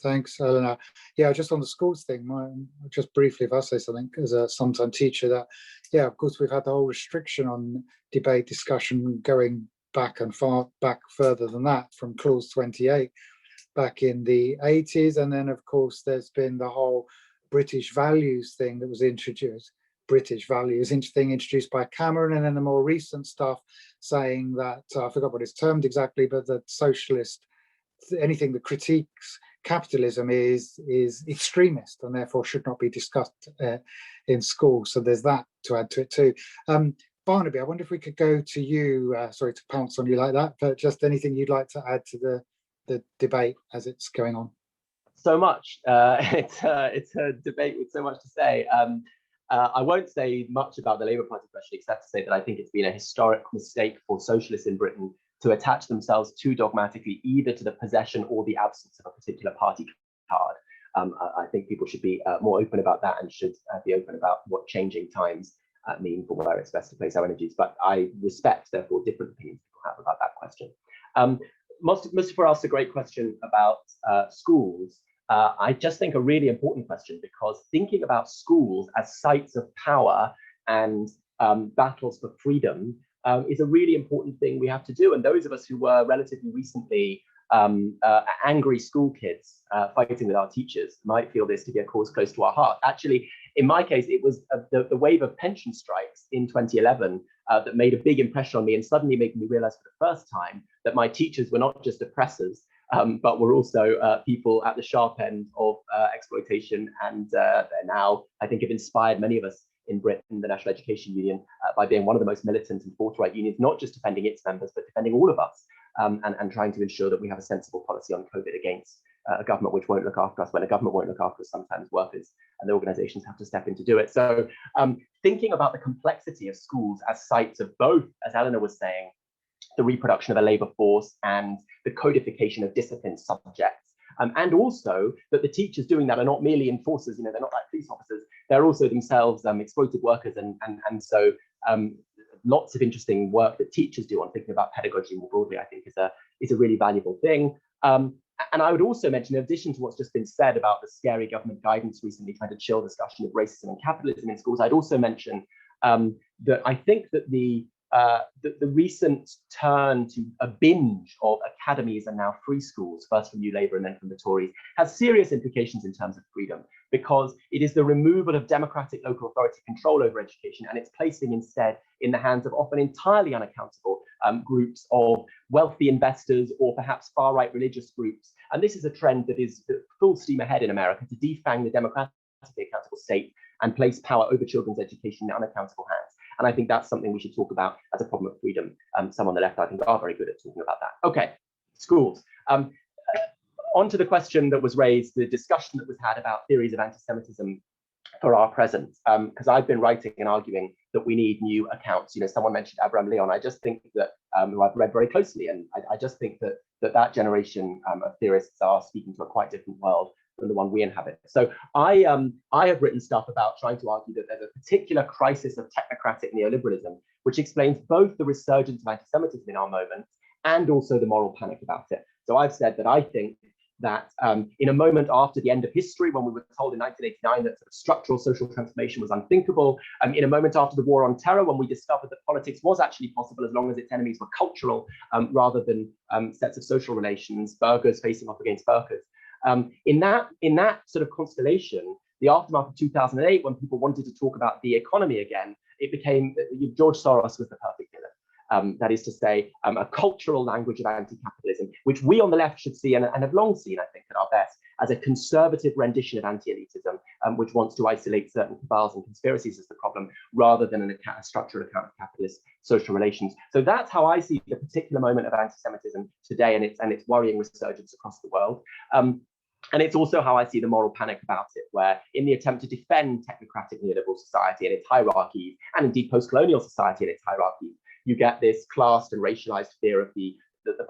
Thanks, Eleanor. Yeah, just on the schools thing, just briefly, if I say something, as a sometime teacher, that, yeah, of course, we've had the whole restriction on debate discussion going back and far back further than that, from Clause 28 back in the 80s. And then, of course, there's been the whole British values thing that was introduced. British values thing introduced by Cameron, and then the more recent stuff saying that, I forgot what it's termed exactly, but that socialist, anything that critiques capitalism is extremist and therefore should not be discussed in school. So there's that to add to it too. Barnaby, I wonder if we could go to you, sorry to pounce on you like that, but just anything you'd like to add to the debate as it's going on. So much. It's a debate with so much to say. I won't say much about the Labour Party question, except to say that I think it's been a historic mistake for socialists in Britain to attach themselves too dogmatically either to the possession or the absence of a particular party card. I think people should be more open about that and should be open about what changing times mean for where it's best to place our energies. But I respect, therefore, different opinions people have about that question. Mustafa asked a great question about schools. I just think a really important question, because thinking about schools as sites of power and battles for freedom is a really important thing we have to do. And those of us who were relatively recently angry school kids fighting with our teachers might feel this to be a cause close to our heart. Actually, in my case, it was the wave of pension strikes in 2011 that made a big impression on me and suddenly made me realize for the first time that my teachers were not just oppressors, but were also people at the sharp end of exploitation. And now, I think, have inspired many of us in Britain, the National Education Union, by being one of the most militant and forthright unions, not just defending its members, but defending all of us, and trying to ensure that we have a sensible policy on COVID against a government which won't look after us. When a government won't look after us, sometimes workers and the organisations have to step in to do it. So thinking about the complexity of schools as sites of both, as Eleanor was saying, the reproduction of a labour force and the codification of discipline subjects. And also that the teachers doing that are not merely enforcers, you know, they're not like police officers, they're also themselves exploited workers. And so lots of interesting work that teachers do on thinking about pedagogy more broadly, I think is a really valuable thing. And I would also mention, in addition to what's just been said about the scary government guidance recently trying to chill discussion of racism and capitalism in schools, I'd also mention that I think that the recent turn to a binge of academies and now free schools, first from New Labour and then from the Tories, has serious implications in terms of freedom, because it is the removal of democratic local authority control over education, and it's placing instead in the hands of often entirely unaccountable groups of wealthy investors or perhaps far-right religious groups. And this is a trend that is full steam ahead in America, to defang the democratically accountable state and place power over children's education in unaccountable hands. And I think that's something we should talk about as a problem of freedom. Some on the left, I think, are very good at talking about that. Okay, schools. On to the question that was raised, the discussion that was had about theories of anti-Semitism for our present, because I've been writing and arguing that we need new accounts. You know, someone mentioned Abraham Leon. I just think that, who I've read very closely, and I just think that generation of theorists are speaking to a quite different world than the one we inhabit. So I have written stuff about trying to argue that there's a particular crisis of technocratic neoliberalism, which explains both the resurgence of anti-Semitism in our moment and also the moral panic about it. So I've said that I think that in a moment after the end of history, when we were told in 1989 that structural social transformation was unthinkable, in a moment after the war on terror, when we discovered that politics was actually possible as long as its enemies were cultural rather than sets of social relations, burghers facing off against burghers. In that sort of constellation, the aftermath of 2008, when people wanted to talk about the economy again, it became, George Soros was the perfect villain. That is to say, a cultural language of anti-capitalism, which we on the left should see and have long seen, I think, at our best, as a conservative rendition of anti-elitism, which wants to isolate certain cabals and conspiracies as the problem, rather than a structural account of capitalist social relations. So that's how I see the particular moment of anti-Semitism today, and its worrying resurgence across the world. And it's also how I see the moral panic about it, where in the attempt to defend technocratic neoliberal society and its hierarchies, and indeed post-colonial society and its hierarchies, you get this classed and racialized fear of the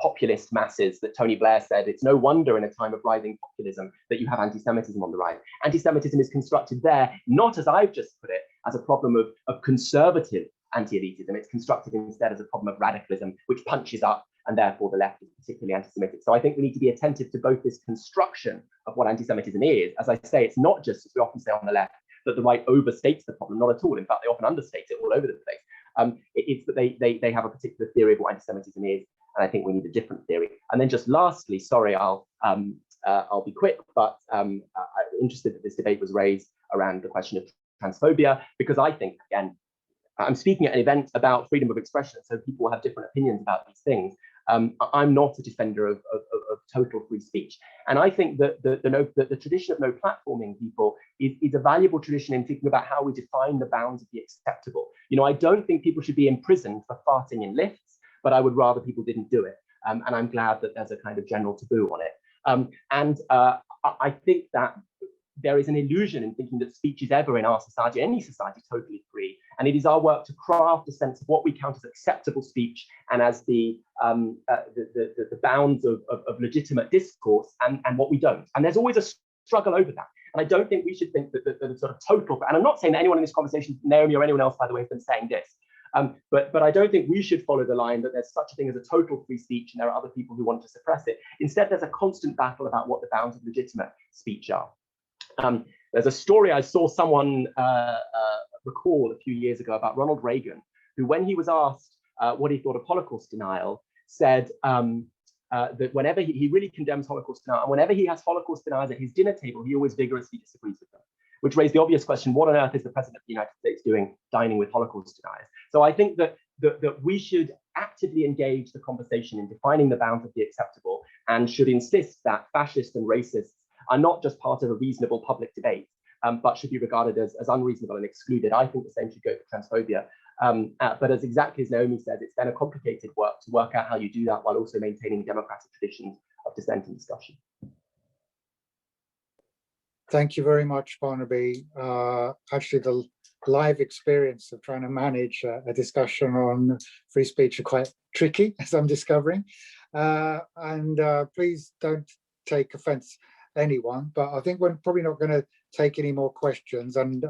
populist masses that Tony Blair said, it's no wonder in a time of rising populism that you have anti-Semitism on the rise. Anti-Semitism is constructed there, not as I've just put it, as a problem of conservative anti-elitism. It's constructed instead as a problem of radicalism, which punches up, and therefore the left is particularly anti-Semitic. So I think we need to be attentive to both this construction of what anti-Semitism is. As I say, it's not just, as we often say on the left, that the right overstates the problem, not at all. In fact, they often understate it all over the place. It's that they have a particular theory of what anti-Semitism is, and I think we need a different theory. And then just lastly, sorry, I'll be quick, but I'm interested that this debate was raised around the question of transphobia, because I think, again, I'm speaking at an event about freedom of expression, so people have different opinions about these things. I'm not a defender of total free speech. And I think that the tradition of no platforming people is a valuable tradition in thinking about how we define the bounds of the acceptable. You know, I don't think people should be imprisoned for farting in lifts, but I would rather people didn't do it. And I'm glad that there's a kind of general taboo on it. I think that there is an illusion in thinking that speech is ever in our society, any society, totally free. And it is our work to craft a sense of what we count as acceptable speech and as the bounds of legitimate discourse and what we don't. And there's always a struggle over that. And I don't think we should think that the sort of total, and I'm not saying that anyone in this conversation, Naomi or anyone else, by the way, has been saying this, but I don't think we should follow the line that there's such a thing as a total free speech and there are other people who want to suppress it. Instead, there's a constant battle about what the bounds of legitimate speech are. There's a story I saw someone recall a few years ago about Ronald Reagan, who, when he was asked what he thought of Holocaust denial, said that whenever he really condemns Holocaust denial, and whenever he has Holocaust deniers at his dinner table, he always vigorously disagrees with them, which raised the obvious question, what on earth is the President of the United States doing dining with Holocaust deniers? So I think that we should actively engage the conversation in defining the bounds of the acceptable, and should insist that fascists and racists are not just part of a reasonable public debate, but should be regarded as unreasonable and excluded. I think the same should go for transphobia. But as exactly as Naomi said, it's then a complicated work to work out how you do that while also maintaining democratic traditions of dissent and discussion. Thank you very much, Barnaby. Actually, the live experience of trying to manage a discussion on free speech are quite tricky, as I'm discovering. Please don't take offense, anyone, but I think we're probably not going to take any more questions, and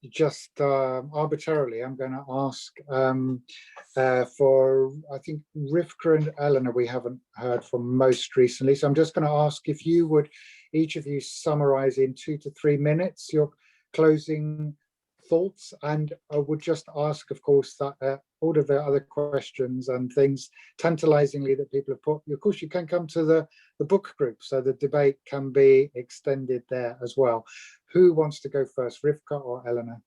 just arbitrarily I'm going to ask for, I think, Rivkah and Eleanor we haven't heard from most recently, so I'm just going to ask if you would each of you summarize in 2 to 3 minutes your closing thoughts, and I would just ask, of course, that all of the other questions and things tantalizingly that people have put, of course you can come to the book group, so the debate can be extended there as well. Who wants to go first, Rivkah or Eleanor?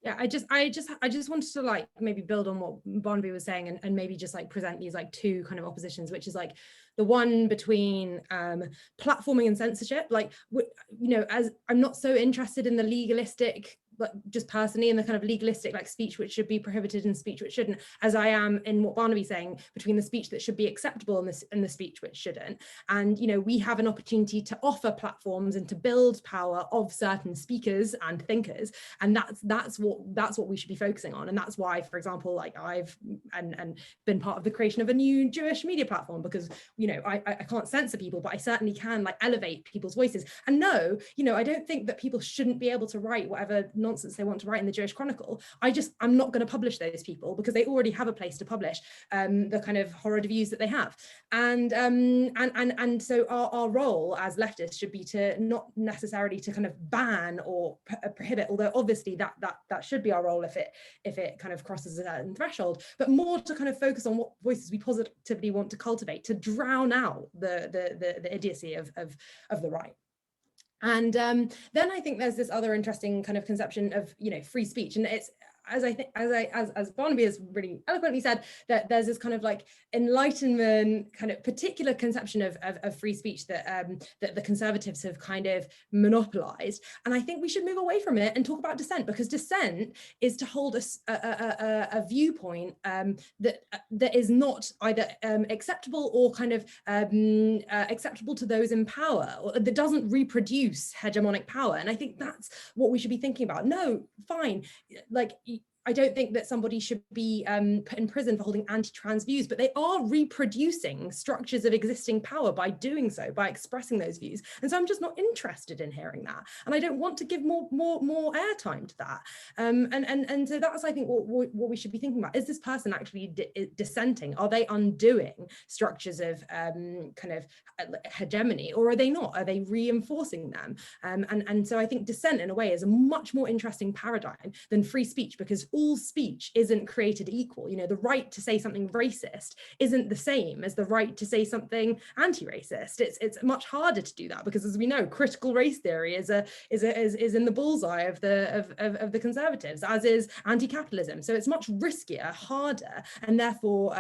Yeah, I just wanted to like maybe build on what Barnaby was saying, and maybe just like present these like two kind of oppositions, which is like the one between platforming and censorship. Like, you know, as I'm not so interested in the legalistic, but just personally in the kind of legalistic like speech which should be prohibited and speech which shouldn't, as I am in what Barnaby's saying between the speech that should be acceptable and the speech which shouldn't. And you know, we have an opportunity to offer platforms and to build power of certain speakers and thinkers, and that's what we should be focusing on. And that's why, for example, like I've and been part of the creation of a new Jewish media platform, because you know, I can't censor people, but I certainly can like elevate people's voices. And no, you know, I don't think that people shouldn't be able to write whatever nonsense they want to write in the Jewish Chronicle. I'm not going to publish those people because they already have a place to publish the kind of horrid views that they have. And so our role as leftists should be to not necessarily to kind of ban or prohibit, although obviously that should be our role if it kind of crosses a certain threshold, but more to kind of focus on what voices we positively want to cultivate, to drown out the idiocy of the right. And then I think there's this other interesting kind of conception of, you know, free speech, and as Barnaby has really eloquently said, that there's this kind of like Enlightenment kind of particular conception of free speech that that the Conservatives have kind of monopolized, and I think we should move away from it and talk about dissent, because dissent is to hold a viewpoint that is not either acceptable or kind of acceptable to those in power, or that doesn't reproduce hegemonic power. And I think that's what we should be thinking about. No, fine, like, I don't think that somebody should be put in prison for holding anti-trans views, but they are reproducing structures of existing power by doing so, by expressing those views. And so I'm just not interested in hearing that, and I don't want to give more airtime to that. And so that's, I think, what we should be thinking about. Is this person actually dissenting? Are they undoing structures of kind of hegemony, or are they not? Are they reinforcing them? And so I think dissent, in a way, is a much more interesting paradigm than free speech, because all speech isn't created equal. You know, the right to say something racist isn't the same as the right to say something anti-racist. It's much harder to do that, because, as we know, critical race theory is in the bullseye of the Conservatives, as is anti-capitalism. So it's much riskier, harder, and therefore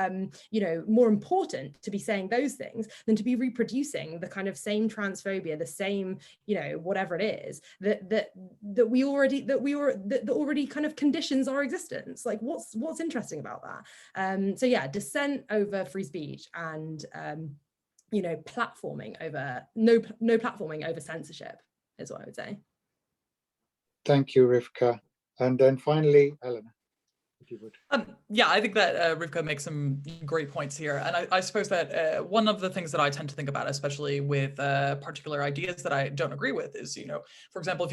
you know, more important to be saying those things than to be reproducing the kind of same transphobia, the same, you know, whatever it is that already kind of conditions our existence. Like, what's interesting about that? So yeah, dissent over free speech, and you know, platforming over no platforming over censorship is what I would say. Thank you, Rivkah. And then finally, Eleanor, if you would. Yeah, I think that Rivkah makes some great points here. And I suppose that one of the things that I tend to think about, especially with particular ideas that I don't agree with, is, you know, for example,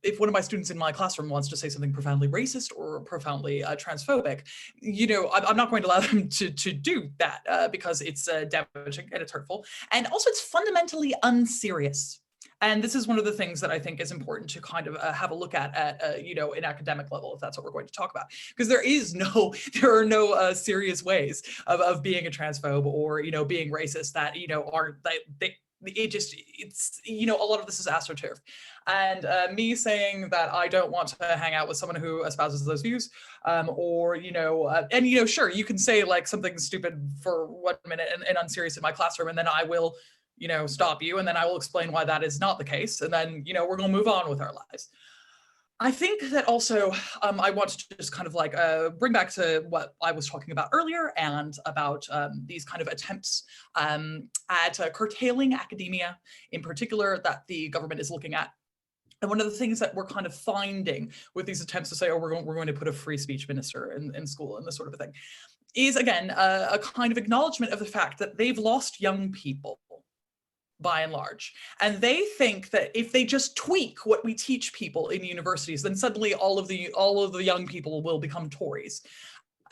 if one of my students in my classroom wants to say something profoundly racist or profoundly transphobic, you know, I'm not going to allow them to do that because it's damaging and it's hurtful. And also, it's fundamentally unserious. And this is one of the things that I think is important to kind of have a look at you know, an academic level, if that's what we're going to talk about, because there are no serious ways of being a transphobe or, you know, being racist that, you know, it's, you know, a lot of this is astroturf. And me saying that I don't want to hang out with someone who espouses those views, or, you know, and, you know, sure, you can say like something stupid for 1 minute and unserious in my classroom, and then I will, you know, stop you, and then I will explain why that is not the case, and then, you know, we're going to move on with our lives. I think that also I want to just kind of like bring back to what I was talking about earlier, and about these kind of attempts at curtailing academia, in particular, that the government is looking at. And one of the things that we're kind of finding with these attempts to say, oh, we're going to put a free speech minister in school and this sort of a thing, is, again, a kind of acknowledgement of the fact that they've lost young people, by and large. And they think that if they just tweak what we teach people in universities, then suddenly all of the young people will become Tories.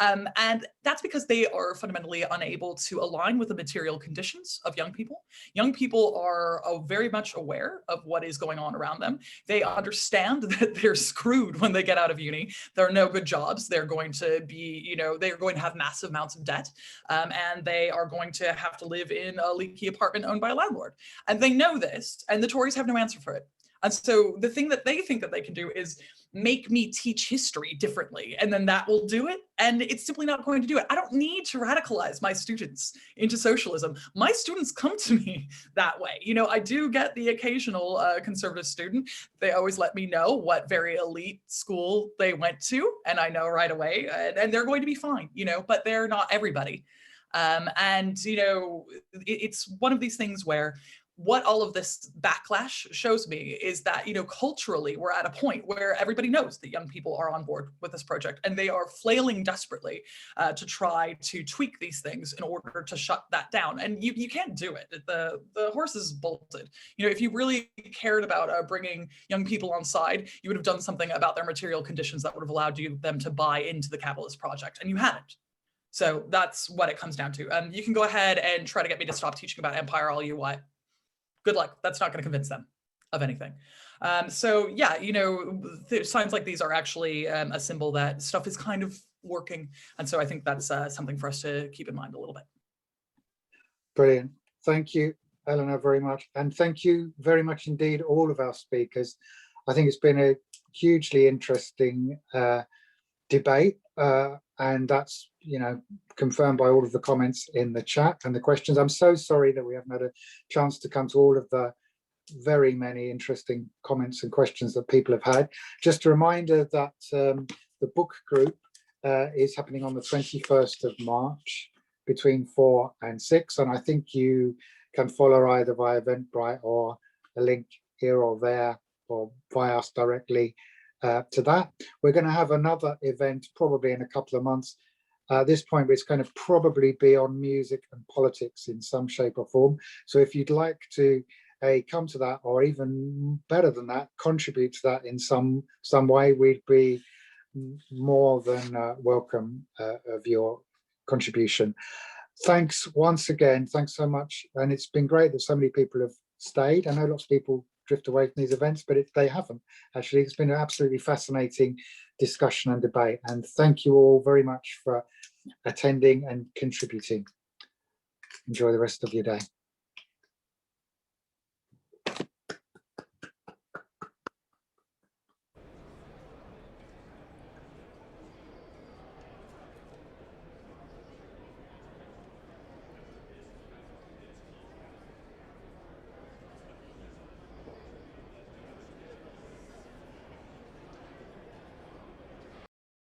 And that's because they are fundamentally unable to align with the material conditions of young people. Young people are very much aware of what is going on around them. They understand that they're screwed when they get out of uni. There are no good jobs. They're going to be, you know, they're going to have massive amounts of debt, and they are going to have to live in a leaky apartment owned by a landlord. And they know this, and the Tories have no answer for it. And so the thing that they think that they can do is make me teach history differently, and then that will do it. And it's simply not going to do it. I don't need to radicalize my students into socialism. My students come to me that way. You know, I do get the occasional conservative student. They always let me know what very elite school they went to, and I know right away, and they're going to be fine, you know, but they're not everybody. And, you know, it's one of these things where what all of this backlash shows me is that, you know, culturally, we're at a point where everybody knows that young people are on board with this project, and they are flailing desperately to try to tweak these things in order to shut that down. And you can't do it. The horse is bolted. You know, if you really cared about bringing young people on side, you would have done something about their material conditions that would have allowed them to buy into the capitalist project, and you hadn't. So that's what it comes down to. You can go ahead and try to get me to stop teaching about empire all you want. Good luck. That's not going to convince them of anything. So yeah, you know, signs like these are actually a symbol that stuff is kind of working. And so I think that's something for us to keep in mind a little bit. Brilliant. Thank you, Eleanor, very much. And thank you very much indeed, all of our speakers. I think it's been a hugely interesting debate, and that's, you know, confirmed by all of the comments in the chat and the questions. I'm so sorry that we haven't had a chance to come to all of the very many interesting comments and questions that people have had. Just a reminder that the book group is happening on the 21st of March between 4 and 6, and I think you can follow either via Eventbrite or a link here or there, or via us directly to that. We're going to have another event probably in a couple of months. At this point, it's going to probably be on music and politics in some shape or form. So if you'd like to come to that, or even better than that, contribute to that in some way, we'd be more than welcome of your contribution. Thanks once again. Thanks so much. And it's been great that so many people have stayed. I know lots of people drift away from these events, but they haven't. Actually, it's been an absolutely fascinating discussion and debate. And thank you all very much for attending and contributing. Enjoy the rest of your day.